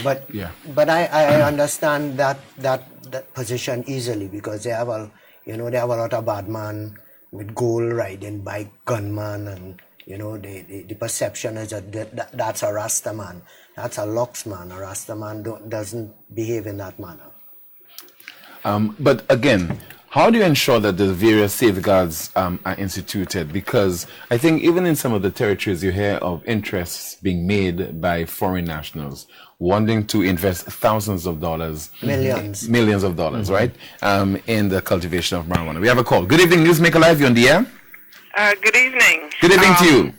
But Yeah. but I understand that position easily, because they have a lot of bad man with gold riding bike, gunman, and the perception is that that's a Rasta man, that's a locks man. A Rasta man doesn't behave in that manner. But again, how do you ensure that the various safeguards are instituted? Because I think even in some of the territories you hear of interests being made by foreign nationals wanting to invest thousands of dollars, millions of dollars, right, in the cultivation of marijuana. We have a call. Good evening, Newsmaker Live. You're on the air. Good evening. Good evening to you.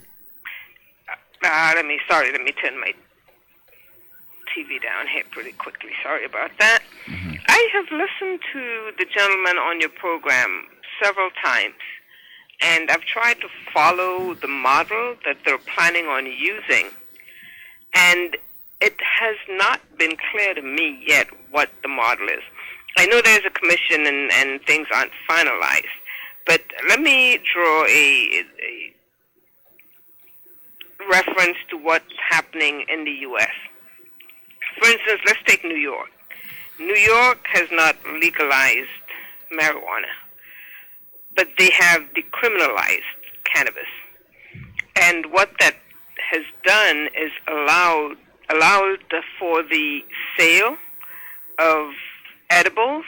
Let me turn my TV down here pretty quickly. Sorry about that. I have listened to the gentleman on your program several times, and I've tried to follow the model that they're planning on using, and it has not been clear to me yet what the model is. I know there's a commission and things aren't finalized, but let me draw a reference to what's happening in the U.S. For instance, let's take New York. New York has not legalized marijuana, but they have decriminalized cannabis. And what that has done is allowed for the sale of edibles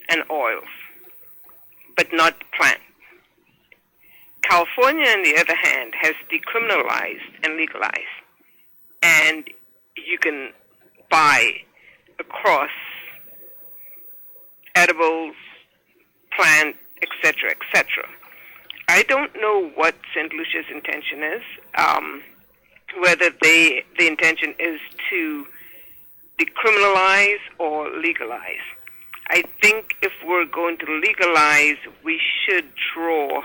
and oils, but not the plant. California, on the other hand, has decriminalized and legalized, and you can buy across edibles, plant, etc., etc. I don't know what St. Lucia's intention is, whether the intention is to decriminalize or legalize. I think if we're going to legalize, we should draw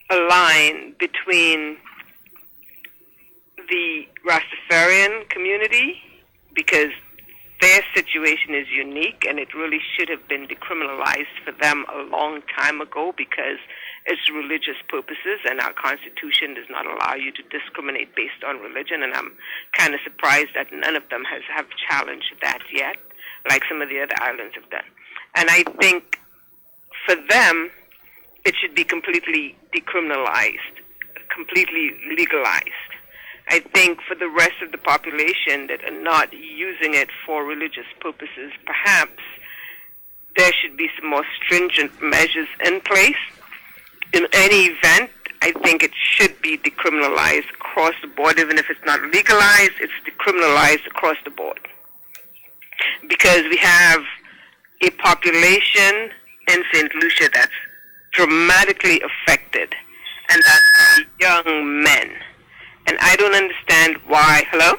a line between the Rastafarian community, because their situation is unique and it really should have been decriminalized for them a long time ago, because it's religious purposes and our Constitution does not allow you to discriminate based on religion, and I'm kind of surprised that none of them have challenged that yet, like some of the other islands have done. And I think for them, it should be completely decriminalized, completely legalized. I think for the rest of the population that are not using it for religious purposes, perhaps there should be some more stringent measures in place. In any event, I think it should be decriminalized across the board. Even if it's not legalized, it's decriminalized across the board. because we have a population in St. Lucia that's dramatically affected, and that's young men. And I don't understand why. Hello?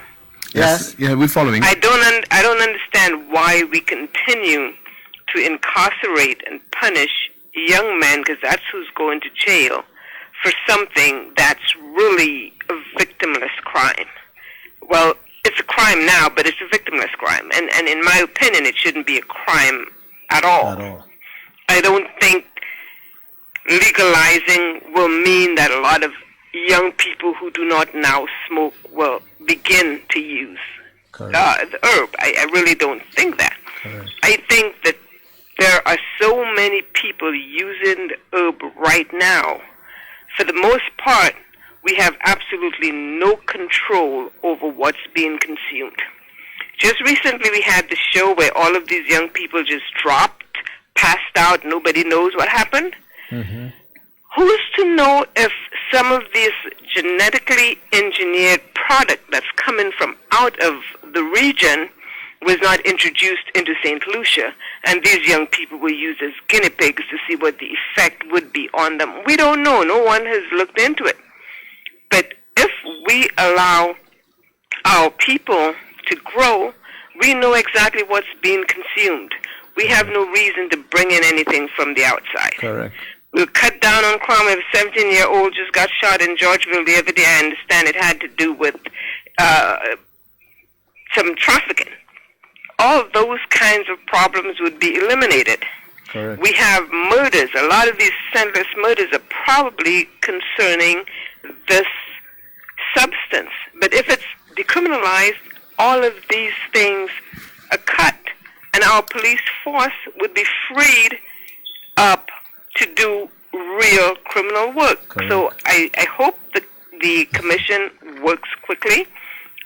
Yes. Yeah, we're following. I don't understand why we continue to incarcerate and punish young men, because that's who's going to jail, for something that's really a victimless crime. Well, it's a crime now, but it's a victimless crime. And in my opinion, it shouldn't be a crime at all. I don't think legalizing will mean that a lot of young people who do not now smoke will begin to use the herb. I really don't think that. Correct. I think that there are so many people using the herb right now. For the most part, we have absolutely no control over what's being consumed. Just recently we had the show where all of these young people just dropped, passed out, nobody knows what happened. Mm-hmm. Who's to know if some of this genetically engineered product that's coming from out of the region was not introduced into St. Lucia, and these young people were used as guinea pigs to see what the effect would be on them? We don't know. No one has looked into it. But if we allow our people to grow, we know exactly what's being consumed. We have no reason to bring in anything from the outside. Correct. We'll cut down on crime. If a 17-year-old just got shot in Georgeville the other day, I understand it had to do with some trafficking. All of those kinds of problems would be eliminated. Correct. We have murders. A lot of these senseless murders are probably concerning this substance. But if it's decriminalized, all of these things are cut, and our police force would be freed up to do real criminal work. Correct. So I hope that the commission works quickly.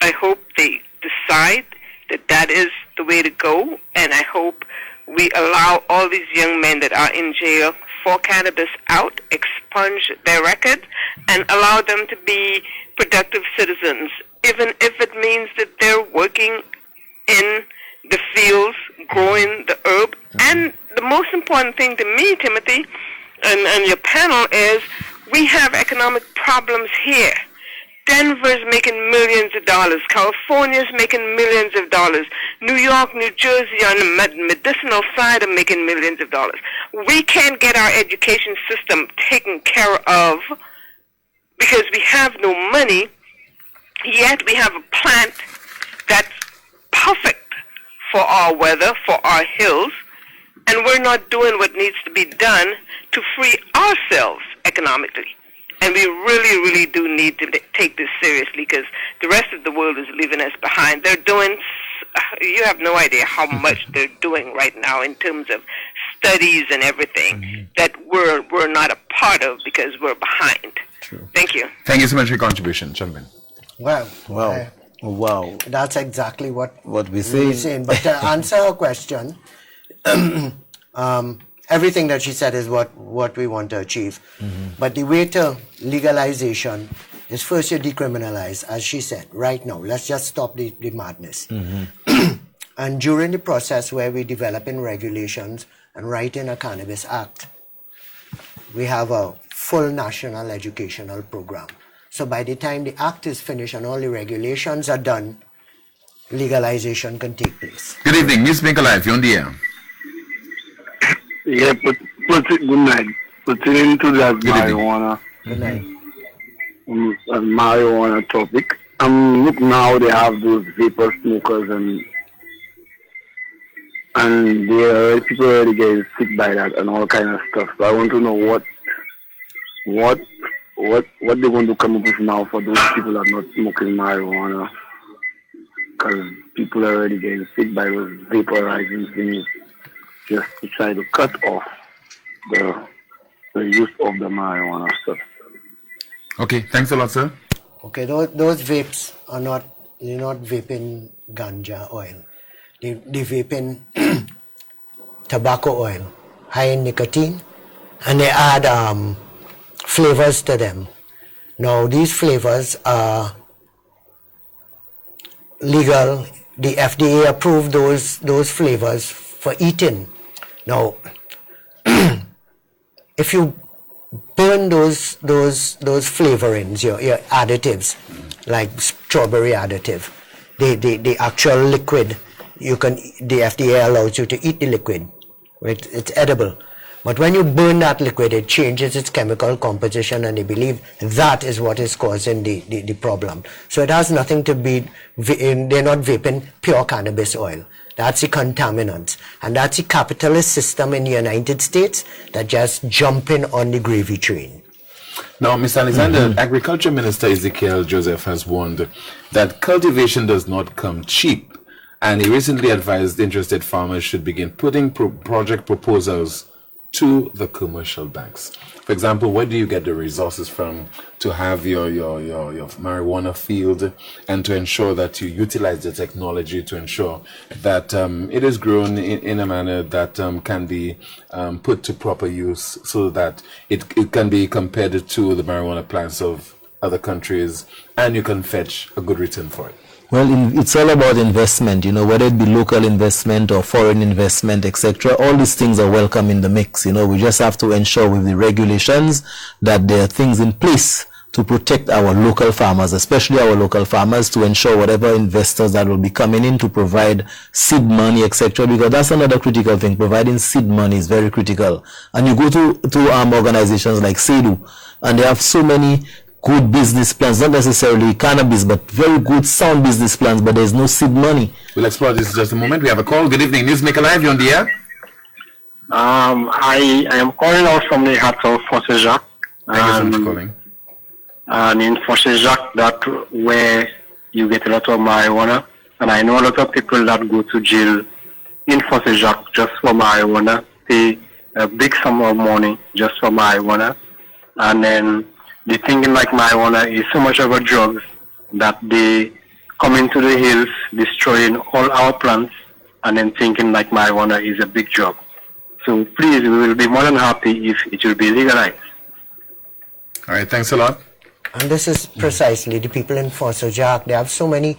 I hope they decide that that is the way to go, and I hope we allow all these young men that are in jail for cannabis out, expunge their record, and allow them to be productive citizens, even if it means that they're working in the fields, growing the herb. And the most important thing to me, Timothy, and your panel, is we have economic problems here. Denver's making millions of dollars. California's making millions of dollars. New York, New Jersey on the medicinal side are making millions of dollars. We can't get our education system taken care of because we have no money, yet we have a plant that's perfect for our weather, for our hills, and we're not doing what needs to be done to free ourselves economically. And we really, really do need to take this seriously, because the rest of the world is leaving us behind. They're doing, you have no idea how much they're doing right now in terms of studies and everything that we're not a part of because we're behind. True. Thank you. Thank you so much for your contribution, Chairman. Well, Wow. that's exactly what we say. saying. But to answer her question, everything that she said is what we want to achieve. But the way to legalization is first you decriminalize, as she said, right now. Let's just stop the madness. And during the process where we're developing regulations and writing a Cannabis Act, we have a full national educational program. So by the time the act is finished and all the regulations are done, legalization can take place. Good evening, News Maker Live, you're on the air. Yeah, put it, good night. Put it into that marijuana. Good night. Marijuana topic. Look now they have those vapor smokers and people already getting sick by that and all kind of stuff. So I want to know what they want to come up with now for those people that are not smoking marijuana, because people are already getting sick by those vaporizing things, just to try to cut off the use of the marijuana stuff. Okay, thanks a lot, sir. Okay, those vapes are not, they're not vaping ganja oil. They vaping tobacco oil, high in nicotine, and they add flavors to them. Now, these flavors are legal the FDA approved those flavors for eating. Now, if you burn those flavorings, your additives, like strawberry additive, the actual liquid, the FDA allows you to eat the liquid. It's edible. But when you burn that liquid, it changes its chemical composition, and they believe that is what is causing the problem. So it has nothing to be, they're not vaping pure cannabis oil. That's the contaminants. And that's the capitalist system in the United States that just jumping on the gravy train. Now, Mr. Alexander, Agriculture Minister Ezekiel Joseph has warned that cultivation does not come cheap. And he recently advised interested farmers should begin putting project proposals to the commercial banks. For example, where do you get the resources from to have your marijuana field, and to ensure that you utilize the technology to ensure that it is grown in a manner that can be put to proper use, so that it can be compared to the marijuana plants of other countries, and you can fetch a good return for it? Well, it's all about investment, whether it be local investment or foreign investment, etc. All these things are welcome in the mix. We just have to ensure with the regulations that there are things in place to protect our local farmers, especially our local farmers, to ensure whatever investors that will be coming in to provide seed money, etc. Because that's another critical thing. Providing seed money is very critical. And you go to organizations like SEDU, and they have so many good business plans, not necessarily cannabis, but very good sound business plans, but there's no seed money. We'll explore this in just a moment. We have a call. Good evening, Newsmaker Live, you're on the air. I am calling out from the heart of Fort Saint-Jacques. Thank you so much for calling. And in Fort Saint-Jacques, that's where you get a lot of marijuana. And I know a lot of people that go to jail in Fort Saint-Jacques just for marijuana, pay a big sum of money just for marijuana. And then they thinking like marijuana is so much of a drug that they come into the hills, destroying all our plants, and then thinking like marijuana is a big drug. So please, we will be more than happy if it will be legalized. All right, thanks a lot. And this is precisely the people in Fort Saint-Jacques. They have so many,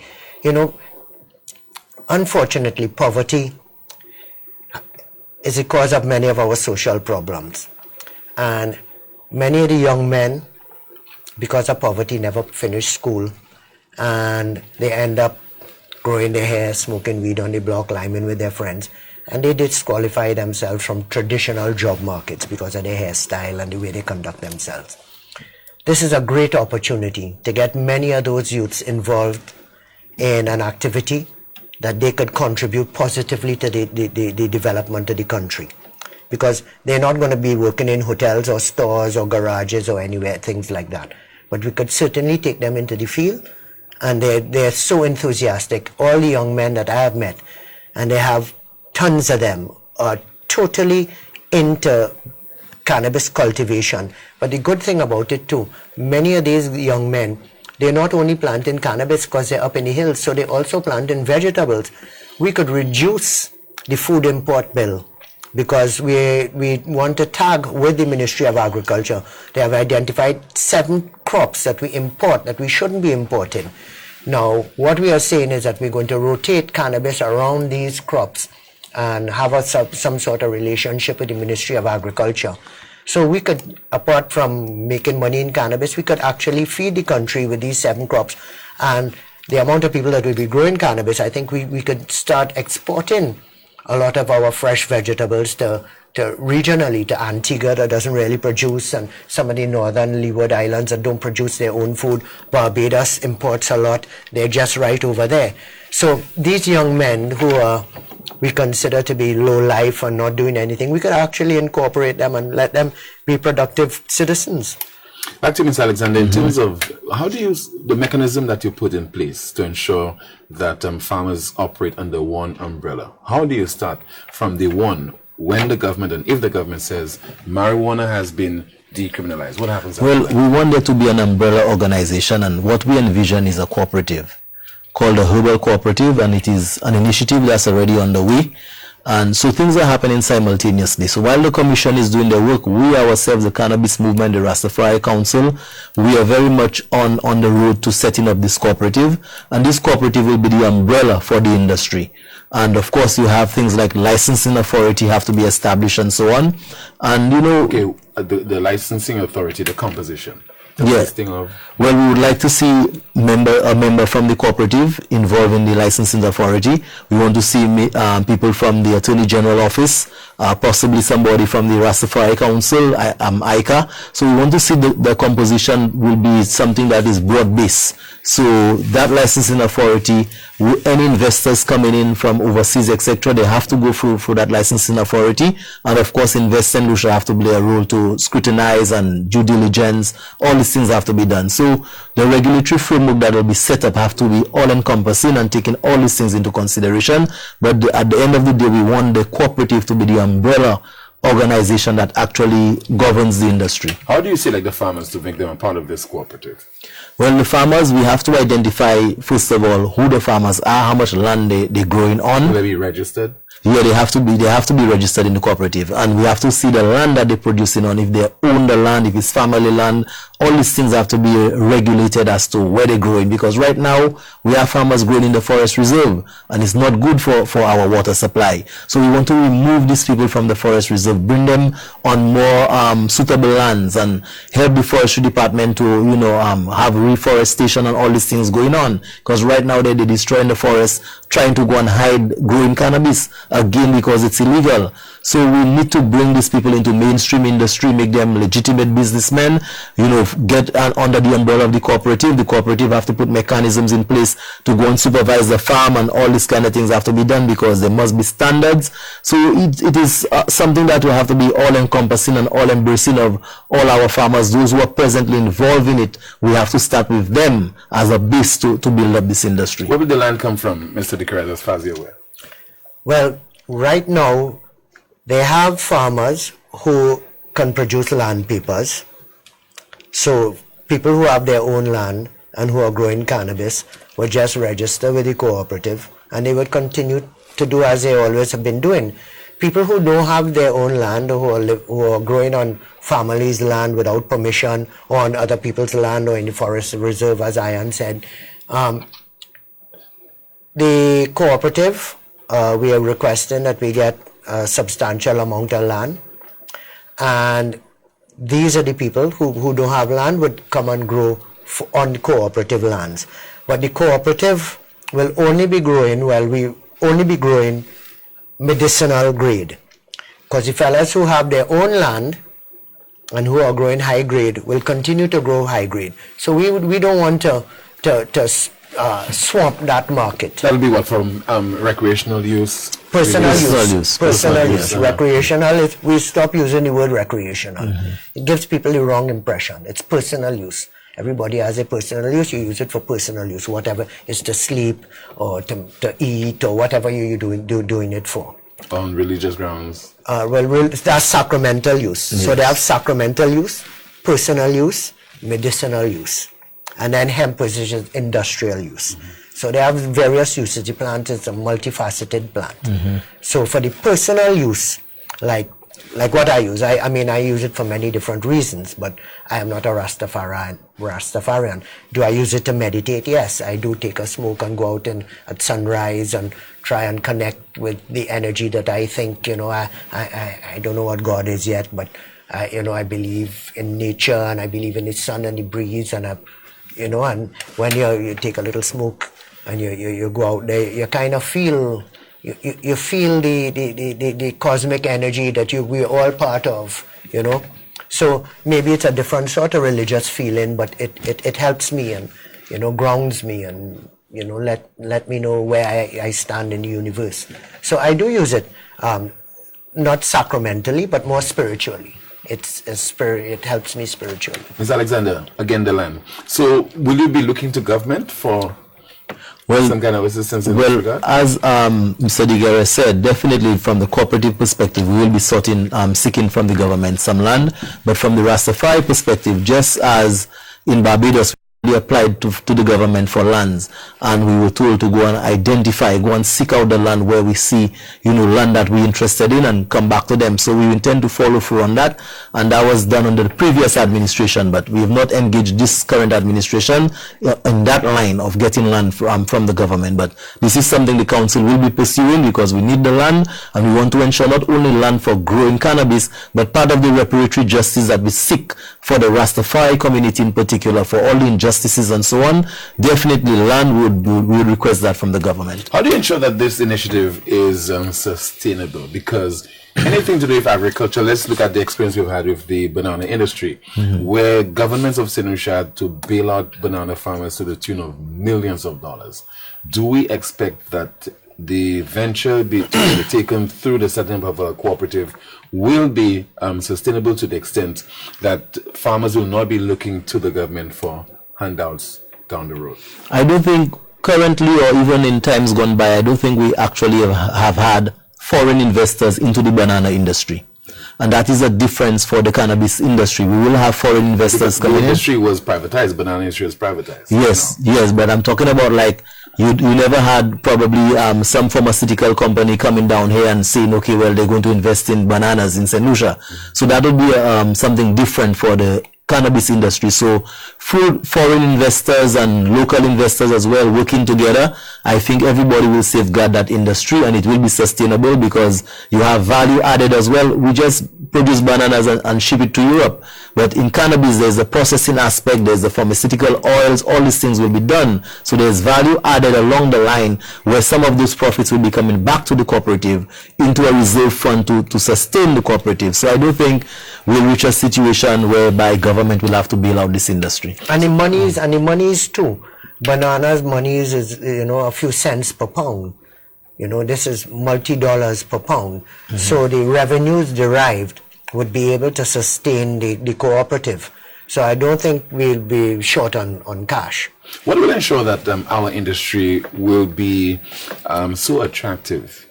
unfortunately, poverty is the cause of many of our social problems. And many of the young men, because of poverty, never finish school, and they end up growing their hair, smoking weed on the block, liming with their friends, and they disqualify themselves from traditional job markets because of their hairstyle and the way they conduct themselves. This is a great opportunity to get many of those youths involved in an activity that they could contribute positively to the development of the country. Because they're not going to be working in hotels or stores or garages or anywhere, things like that. But we could certainly take them into the field, and they're so enthusiastic. All the young men that I have met, and they have tons of them, are totally into cannabis cultivation. But the good thing about it too, many of these young men, they're not only planting cannabis because they're up in the hills, so they also plant in vegetables. We could reduce the food import bill, because we want to tag with the Ministry of Agriculture. They have identified 7 crops that we import that we shouldn't be importing. Now, what we are saying is that we're going to rotate cannabis around these crops and have some sort of relationship with the Ministry of Agriculture. So we could, apart from making money in cannabis, we could actually feed the country with these 7 crops. And the amount of people that will be growing cannabis, I think we could start exporting a lot of our fresh vegetables to regionally, to Antigua that doesn't really produce, and some of the northern Leeward Islands that don't produce their own food. Barbados imports a lot. They're just right over there. So these young men who we consider to be low life and not doing anything, we could actually incorporate them and let them be productive citizens. Back to Mr. Alexander, in terms of how do you, the mechanism that you put in place to ensure that farmers operate under one umbrella, how do you start from day one when the government, and if the government says marijuana has been decriminalized, what happens? Well, we want there to be an umbrella organization, and what we envision is a cooperative called the Herbal Cooperative, and it is an initiative that's already underway. And so things are happening simultaneously. So while the commission is doing their work, we ourselves, the Cannabis Movement, the Rastafari Council, we are very much on the road to setting up this cooperative. And this cooperative will be the umbrella for the industry. And of course, you have things like licensing authority have to be established and so on. And you know... Okay, the licensing authority, the composition. Yes. Well, we would like to see a member from the cooperative involved in the licensing authority. We want to see people from the Attorney General Office, possibly somebody from the Rastafari Council, ICA. So we want to see the composition will be something that is broad-based. So that licensing authority, any investors coming in from overseas, etc., they have to go through that licensing authority. And of course, investors will have to play a role to scrutinize and due diligence. All these things have to be done. So the regulatory framework that will be set up have to be all-encompassing and taking all these things into consideration. But at the end of the day, we want the cooperative to be the umbrella organization that actually governs the industry. How do you select the farmers to make them a part of this cooperative? Well, the farmers, we have to identify, first of all, who the farmers are, how much land they're growing on. Will they be registered? Yeah, they have to be registered in the cooperative, and we have to see the land that they're producing on, if they own the land, if it's family land. All these things have to be regulated as to where they're growing, because right now we have farmers growing in the forest reserve, and it's not good for our water supply. So we want to remove these people from the forest reserve, bring them on more suitable lands, and help the forestry department to have reforestation and all these things going on. Because right now they're destroying the forest, trying to go and hide growing cannabis, again because it's illegal. So we need to bring these people into mainstream industry, make them legitimate businessmen, get under the umbrella of the cooperative. The cooperative have to put mechanisms in place to go and supervise the farm, and all these kind of things have to be done because there must be standards. So it is something that will have to be all-encompassing and all-embracing of all our farmers. Those who are presently involved in it, we have to start with them as a base to build up this industry. Where will the land come from, Mr. Dickers, as far as you're aware? Well, right now, they have farmers who can produce land papers. So people who have their own land and who are growing cannabis would just register with the cooperative, and they would continue to do as they always have been doing. People who don't have their own land, or who are growing on families' land without permission, or on other people's land, or in the forest reserve, as Ian said, the cooperative, we are requesting that we get a substantial amount of land, and these are the people who don't have land would come and grow on cooperative lands. But the cooperative will only be growing, medicinal grade. Because the fellas who have their own land and who are growing high grade will continue to grow high grade. So we don't want to swamp that market. That'll be what, from recreational use? Personal use. Recreational, we stop using the word recreational. It gives people the wrong impression. It's personal use. Everybody has a personal use. You use it for personal use, whatever is to sleep or to eat or whatever you're doing it for. On religious grounds? Well, that's sacramental use. Yes. So they have sacramental use, personal use, medicinal use, and then hemp is industrial use. So they have various uses. The plant is a multifaceted plant. So for the personal use, like what I use, I mean I use it for many different reasons, but I am not a Rastafarian. Do I use it to meditate? Yes, I do take a smoke and go out at sunrise and try and connect with the energy that I think, I don't know what God is yet, but I believe in nature, and I believe in the sun and the breeze, and and when you take a little smoke and you go out there, you kind of feel, you feel the cosmic energy that we're all part of, So maybe it's a different sort of religious feeling, but it helps me and, grounds me and, let me know where I stand in the universe. So I do use it, not sacramentally, but more spiritually. It's a spirit. It helps me spiritually. Ms. Alexander, again the land. So will you be looking to government for some kind of assistance in this regard? As Mr. Dickers said, definitely from the cooperative perspective, we will be seeking from the government some land. But from the Rastafari perspective, just as in Barbados, We applied to the government for lands, and we were told to go and identify, go and seek out the land where we see, land that we're interested in, and come back to them. So we intend to follow through on that, and that was done under the previous administration, but we have not engaged this current administration in that line of getting land from the government. But this is something the council will be pursuing, because we need the land, and we want to ensure not only land for growing cannabis, but part of the reparatory justice that we seek for the Rastafari community in particular, for all the injustices and so on. Definitely land would request that from the government. How do you ensure that this initiative is sustainable? Because anything to do with agriculture, let's look at the experience we've had with the banana industry, where governments of St. Lucia had to bail out banana farmers to the tune of millions of dollars. Do we expect that the venture be taken through the setting of a cooperative will be sustainable to the extent that farmers will not be looking to the government for handouts down the road? I don't think currently, or even in times gone by, I don't think we actually have had foreign investors into the banana industry. And that is a difference for the cannabis industry. We will have foreign investors coming in. The industry was privatized, banana industry was privatized. Yes, but I'm talking about like you never had probably some pharmaceutical company coming down here and saying, okay, well, they're going to invest in bananas in St. Lucia. So that would be something different for the cannabis industry. So foreign investors and local investors as well working together, I think everybody will safeguard that industry, and it will be sustainable because you have value added as well. We just produce bananas and ship it to Europe, but in cannabis there's a processing aspect, there's the pharmaceutical oils, all these things will be done. So there's value added along the line where some of those profits will be coming back to the cooperative into a reserve fund to sustain the cooperative. So I don't think we'll reach a situation whereby government will have to bail out this industry. And the monies too. Bananas monies is a few cents per pound. This is multi-dollars per pound. So the revenues derived would be able to sustain the cooperative. So I don't think we'll be short on cash. What will ensure that our industry will be so attractive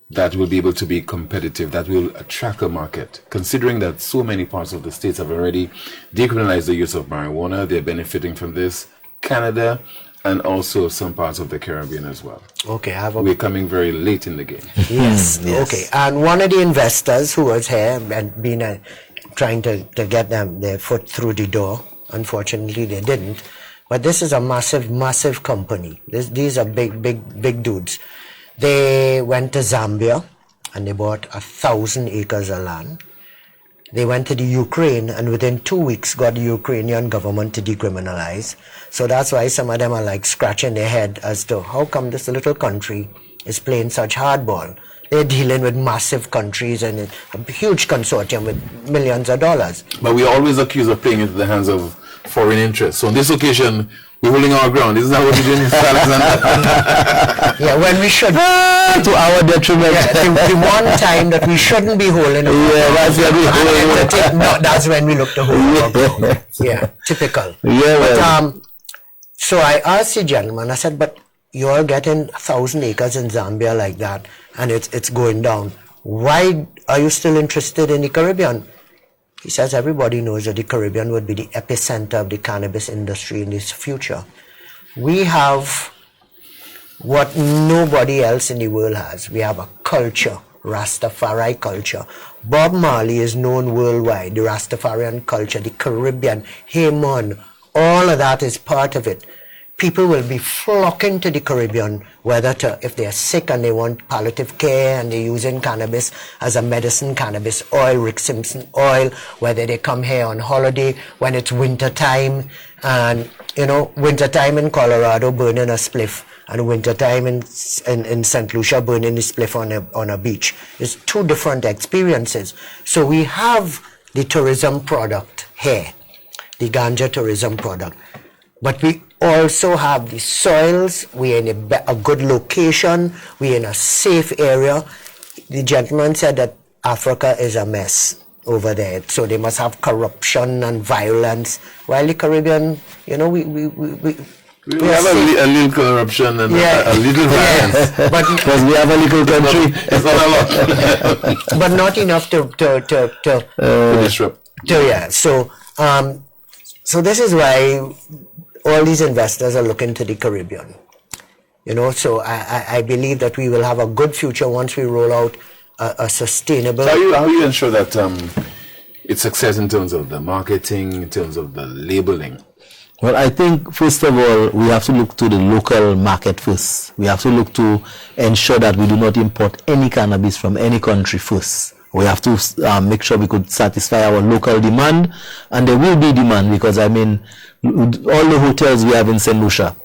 that will be able to be competitive, that will attract a market, considering that so many parts of the states have already decriminalized the use of marijuana? They're benefiting from this. Canada, and also some parts of the Caribbean as well. Okay, we're coming very late in the game. Yes. Okay. And one of the investors who was here and been trying to get their foot through the door, unfortunately they didn't. But this is a massive company. These are big dudes. They went to Zambia and they bought 1,000 acres of land. They went to the Ukraine and within 2 weeks got the Ukrainian government to decriminalize. So that's why some of them are like scratching their head as to how come this little country is playing such hardball. They're dealing with massive countries and a huge consortium with millions of dollars. But we are always accused of playing into the hands of foreign interests. So on this occasion, we're holding our ground. Isn't that what we're doing, Mr. Alexander? Yeah, when we should. To our detriment. Yeah, the one time that we shouldn't be holding. That's when we look to hold our ground. Yeah, typical. Yeah, but, so I asked the gentleman, I said, but you're getting 1,000 acres in Zambia like that, and it's going down. Why are you still interested in the Caribbean? He says everybody knows that the Caribbean would be the epicenter of the cannabis industry in this future. We have what nobody else in the world has. We have a culture, Rastafari culture. Bob Marley is known worldwide, the Rastafarian culture, the Caribbean, Haymon, all of that is part of it. People will be flocking to the Caribbean, if they're sick and they want palliative care and they're using cannabis as a medicine, cannabis oil, Rick Simpson oil, whether they come here on holiday when it's winter time, and winter time in Colorado burning a spliff, and winter time in St. Lucia burning a spliff on a beach. It's two different experiences. So we have the tourism product here, the ganja tourism product. But we also have the soils, we're in a good location, we're in a safe area. The gentleman said that Africa is a mess over there, so they must have corruption and violence, while the Caribbean, we have a little corruption and a little violence. But because we have a little country. It's not a lot. But not enough to disrupt. So this is why all these investors are looking to the Caribbean. You know, so I believe that we will have a good future once we roll out a sustainable... So how you ensure that it's success in terms of the marketing, in terms of the labeling? Well, I think, first of all, we have to look to the local market first. We have to look to ensure that we do not import any cannabis from any country first. We have to make sure we could satisfy our local demand, and there will be demand because, I mean, all the hotels we have in St. Lucia,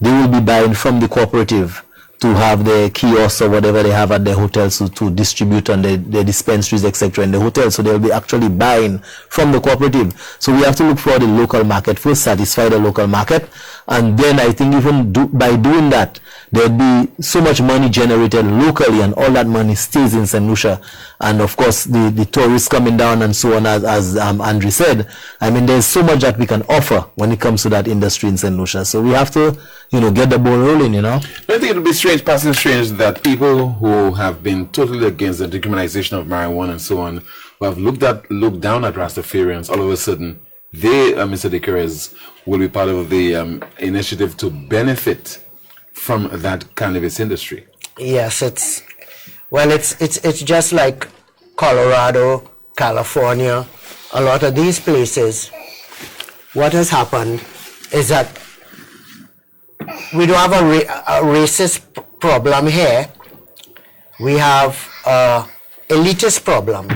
they will be buying from the cooperative to have the kiosks or whatever they have at their hotels to distribute on the dispensaries, etc. in the hotel. So they'll be actually buying from the cooperative. So we have to look for the local market first, satisfy the local market. And then I think even by doing that, there'll be so much money generated locally, and all that money stays in St. Lucia. And of course, the tourists coming down and so on, as Andre said. I mean, there's so much that we can offer when it comes to that industry in St. Lucia. So we have to, get the ball rolling, I think it would be passing strange that people who have been totally against the decriminalization of marijuana and so on, who have looked down at Rastafarians, all of a sudden, they, Mr. De Queiroz, will be part of the initiative to benefit from that cannabis industry. Yes, it's just like Colorado, California, a lot of these places. What has happened is that we don't have a racist problem here. We have a elitist problem.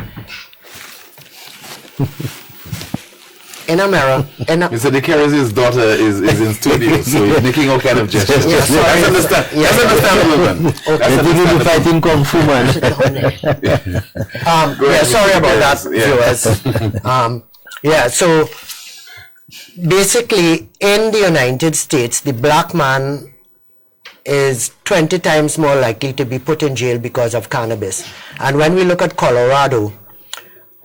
In America, Mr. De Queiroz' daughter is in studio, so he's making all kind of gestures. Yes, That's understandable, man. They didn't fight in Kung Fu, man. Sorry about that, viewers. So basically, in the United States, the black man is 20 times more likely to be put in jail because of cannabis. And when we look at Colorado,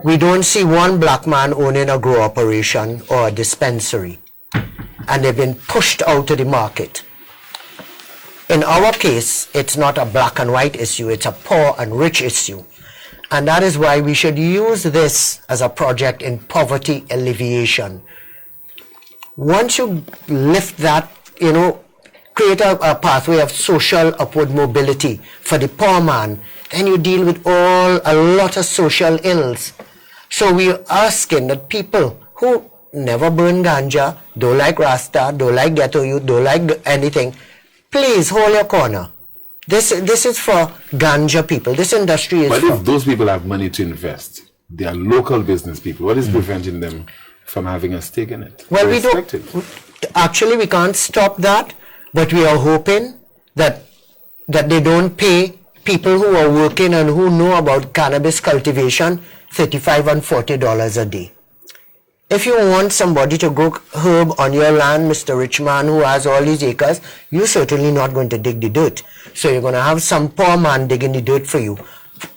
we don't see one black man owning a grow operation or a dispensary, and they've been pushed out of the market. In our case, it's not a black and white issue, it's a poor and rich issue. And that is why we should use this as a project in poverty alleviation. Once you lift that, create a pathway of social upward mobility for the poor man, then you deal with a lot of social ills. So we are asking that people who never burn ganja, don't like Rasta, don't like ghetto youth, don't like anything, please hold your corner. This is for ganja people. This industry is But if those people have money to invest, they are local business people, what is preventing them from having a stake in it? Well, we can't stop that, but we are hoping that they don't pay people who are working and who know about cannabis cultivation $35 and $40 a day. If you want somebody to grow herb on your land, Mr. Richman, who has all these acres, you're certainly not going to dig the dirt. So you're going to have some poor man digging the dirt for you,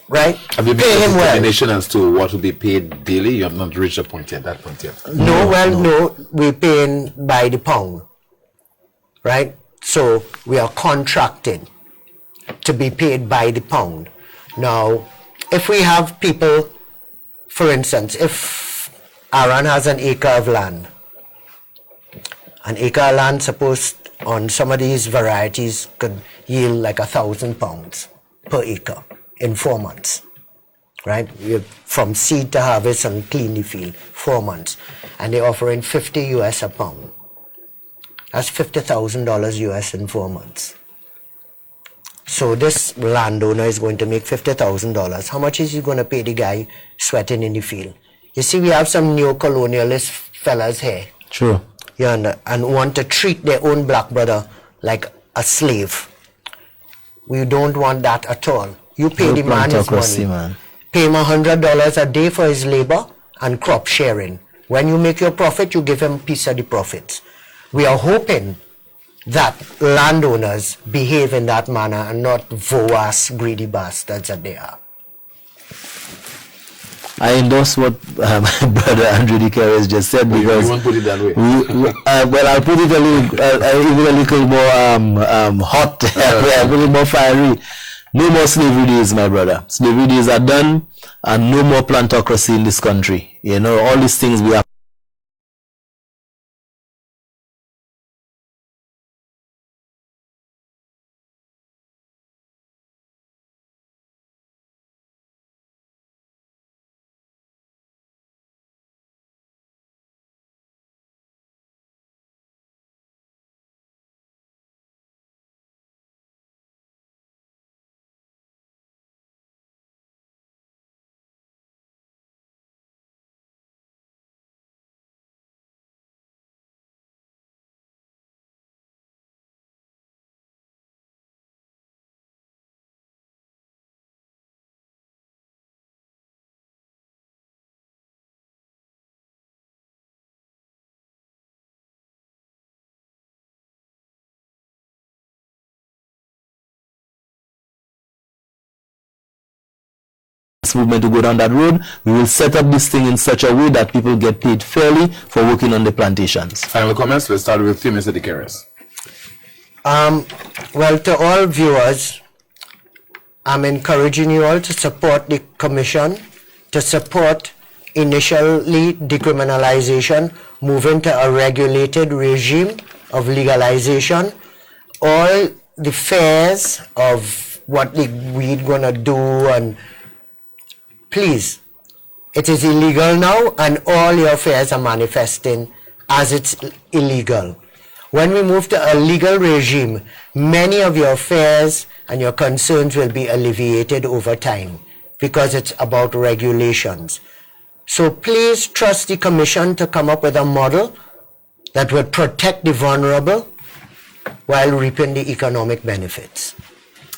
right? Have you made a determination as to what will be paid daily? You have not reached that point yet. No, we're paying by the pound, right? So we are contracted to be paid by the pound. Now, if we have people, for instance, if Aaron has an acre of land, supposed on some of these varieties could yield like £1,000 per acre in 4 months, right? From seed to harvest and clean the field, 4 months. And they're offering $50 US a pound. That's $50,000 US in 4 months. So this landowner is going to make $50,000. How much is he going to pay the guy sweating in the field? You see, we have some neo-colonialist fellas here. True. And want to treat their own black brother like a slave. We don't want that at all. You pay the man his money. Man. Pay him $100 a day for his labor and crop sharing. When you make your profit, you give him a piece of the profits. We are hoping that landowners behave in that manner and not voas, greedy bastards that they are. I endorse what my brother Andrew De Queiroz just said, because you won't put it that way. Well, I'll put it even a little more hot, a little more fiery. No more slavery days, my brother. Slavery days are done, and no more plantocracy in this country. All these things we have next movement to go down that road. We will set up this thing in such a way that people get paid fairly for working on the plantations. Final comments. Let's start with you, Mr. DeCaires. Well, to all viewers, I'm encouraging you all to support the commission, to support initially decriminalization, moving to a regulated regime of legalization. All the fears of what the weed gonna do, and please, it is illegal now, and all your fears are manifesting as it's illegal. When we move to a legal regime, many of your fears and your concerns will be alleviated over time because it's about regulations. So please trust the commission to come up with a model that would protect the vulnerable while reaping the economic benefits.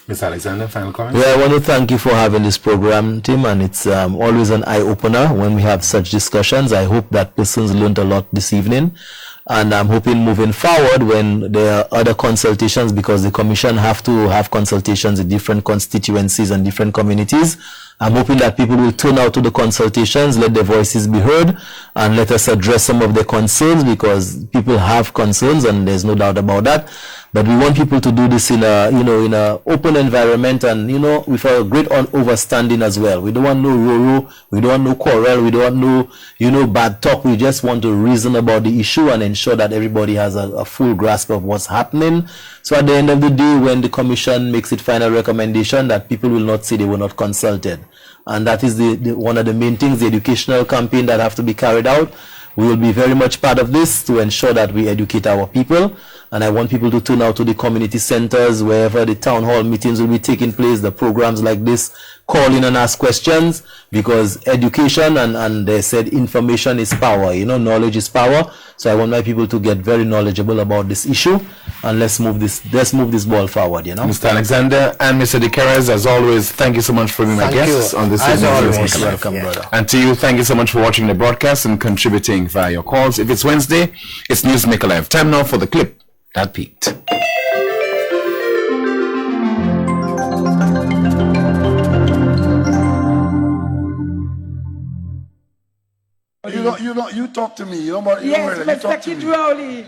Ms. Alexander, final comment? Yeah, I want to thank you for having this program, Tim, and it's always an eye-opener when we have such discussions. I hope that persons learned a lot this evening. And I'm hoping moving forward when there are other consultations, because the commission have to have consultations in different constituencies and different communities. I'm hoping that people will turn out to the consultations, let their voices be heard, and let us address some of their concerns, because people have concerns and there's no doubt about that. But we want people to do this in a, in a open environment and, with a great understanding as well. We don't want no roro, we don't want no quarrel, we don't want no, bad talk. We just want to reason about the issue and ensure that everybody has a full grasp of what's happening. So at the end of the day, when the commission makes its final recommendation, that people will not say they were not consulted. And that is one of the main things, the educational campaign that have to be carried out. We will be very much part of this to ensure that we educate our people. And I want people to turn out to the community centers, wherever the town hall meetings will be taking place, the programs like this, call in and ask questions, because education and they said information is power, knowledge is power. So I want my people to get very knowledgeable about this issue, and let's move this ball forward, Mr. Alexander and Mr. DeCaires, as always, thank you so much for being my guests on this evening's welcome, brother. And to you, thank you so much for watching the broadcast and contributing via your calls. If it's Wednesday, it's Newsmaker Live. Time now for the clip that peaked. You talk to me. Yes, Mr. Kid Rowley.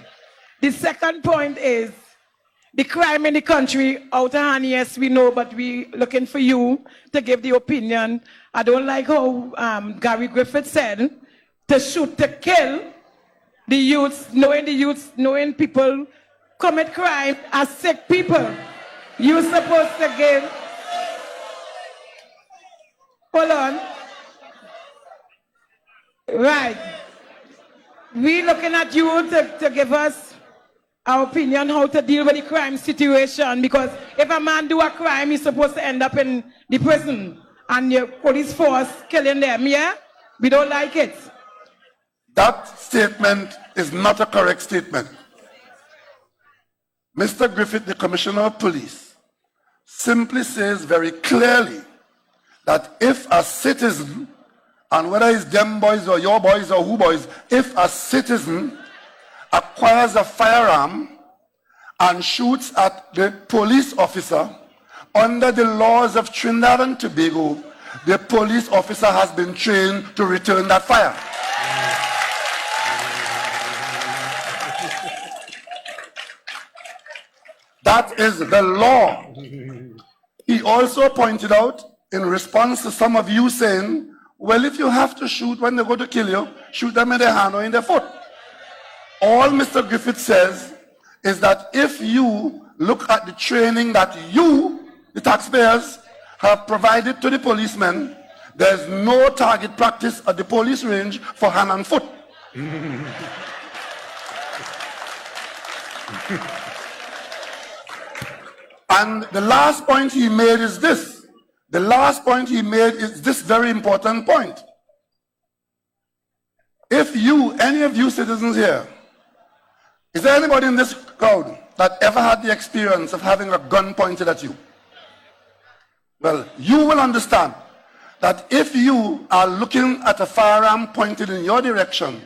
The second point is the crime in the country out of hand. Yes, we know, but we looking for you to give the opinion. I don't like how Gary Griffith said to shoot to kill the youths, knowing people commit crime as sick people. You're supposed to give. Hold on. Right. We looking at you to give us our opinion how to deal with the crime situation, because if a man do a crime, he's supposed to end up in the prison and your police force killing them, yeah? We don't like it. That statement is not a correct statement. Mr. Griffith, the Commissioner of Police, simply says very clearly that if a citizen, and whether it's them boys or your boys or who boys, if a citizen acquires a firearm and shoots at the police officer, under the laws of Trinidad and Tobago, the police officer has been trained to return that fire. That is the law. He also pointed out, in response to some of you saying, well, if you have to shoot when they go to kill you, shoot them in their hand or in their foot. All Mr. Griffith says is that if you look at the training that you, the taxpayers, have provided to the policemen, there's no target practice at the police range for hand and foot. And the last point he made is this. The last point he made is this very important point. If you, any of you citizens here, is there anybody in this crowd that ever had the experience of having a gun pointed at you? Well, you will understand that if you are looking at a firearm pointed in your direction,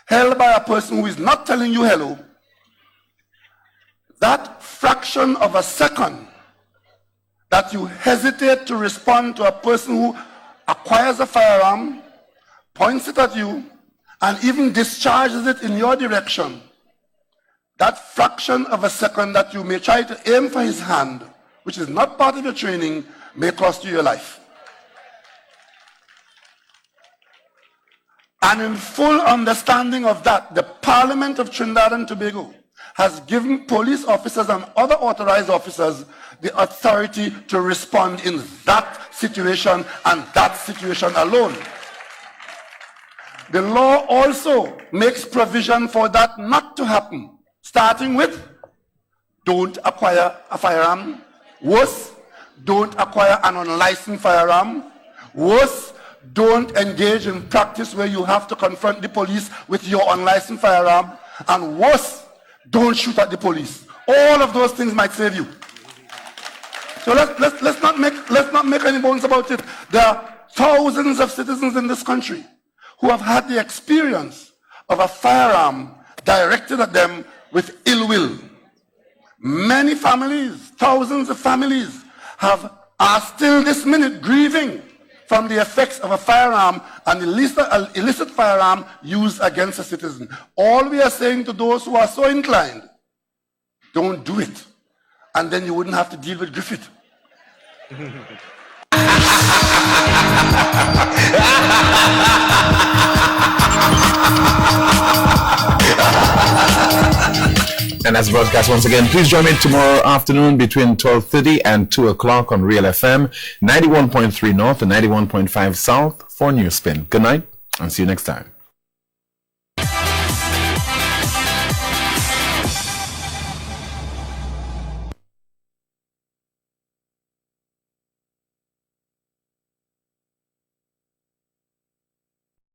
held by a person who is not telling you hello, that fraction of a second that you hesitate to respond to a person who acquires a firearm, points it at you, and even discharges it in your direction, that fraction of a second that you may try to aim for his hand, which is not part of your training, may cost you your life. And in full understanding of that, the Parliament of Trinidad and Tobago has given police officers and other authorized officers the authority to respond in that situation and that situation alone. The law also makes provision for that not to happen, starting with don't acquire a firearm, worse, don't acquire an unlicensed firearm, worse, don't engage in practice where you have to confront the police with your unlicensed firearm, and worse, don't shoot at the police. All of those things might save you. So let's not make any bones about it. There are thousands of citizens in this country who have had the experience of a firearm directed at them with ill will. Many families, thousands of families, are still this minute grieving from the effects of a firearm, an illicit firearm used against a citizen. All we are saying to those who are so inclined, don't do it. And then you wouldn't have to deal with Griffith. And that's broadcast once again. Please join me tomorrow afternoon between 12:30 and 2 o'clock on Real FM 91.3 North and 91.5 South for Newspin. Good night and see you next time.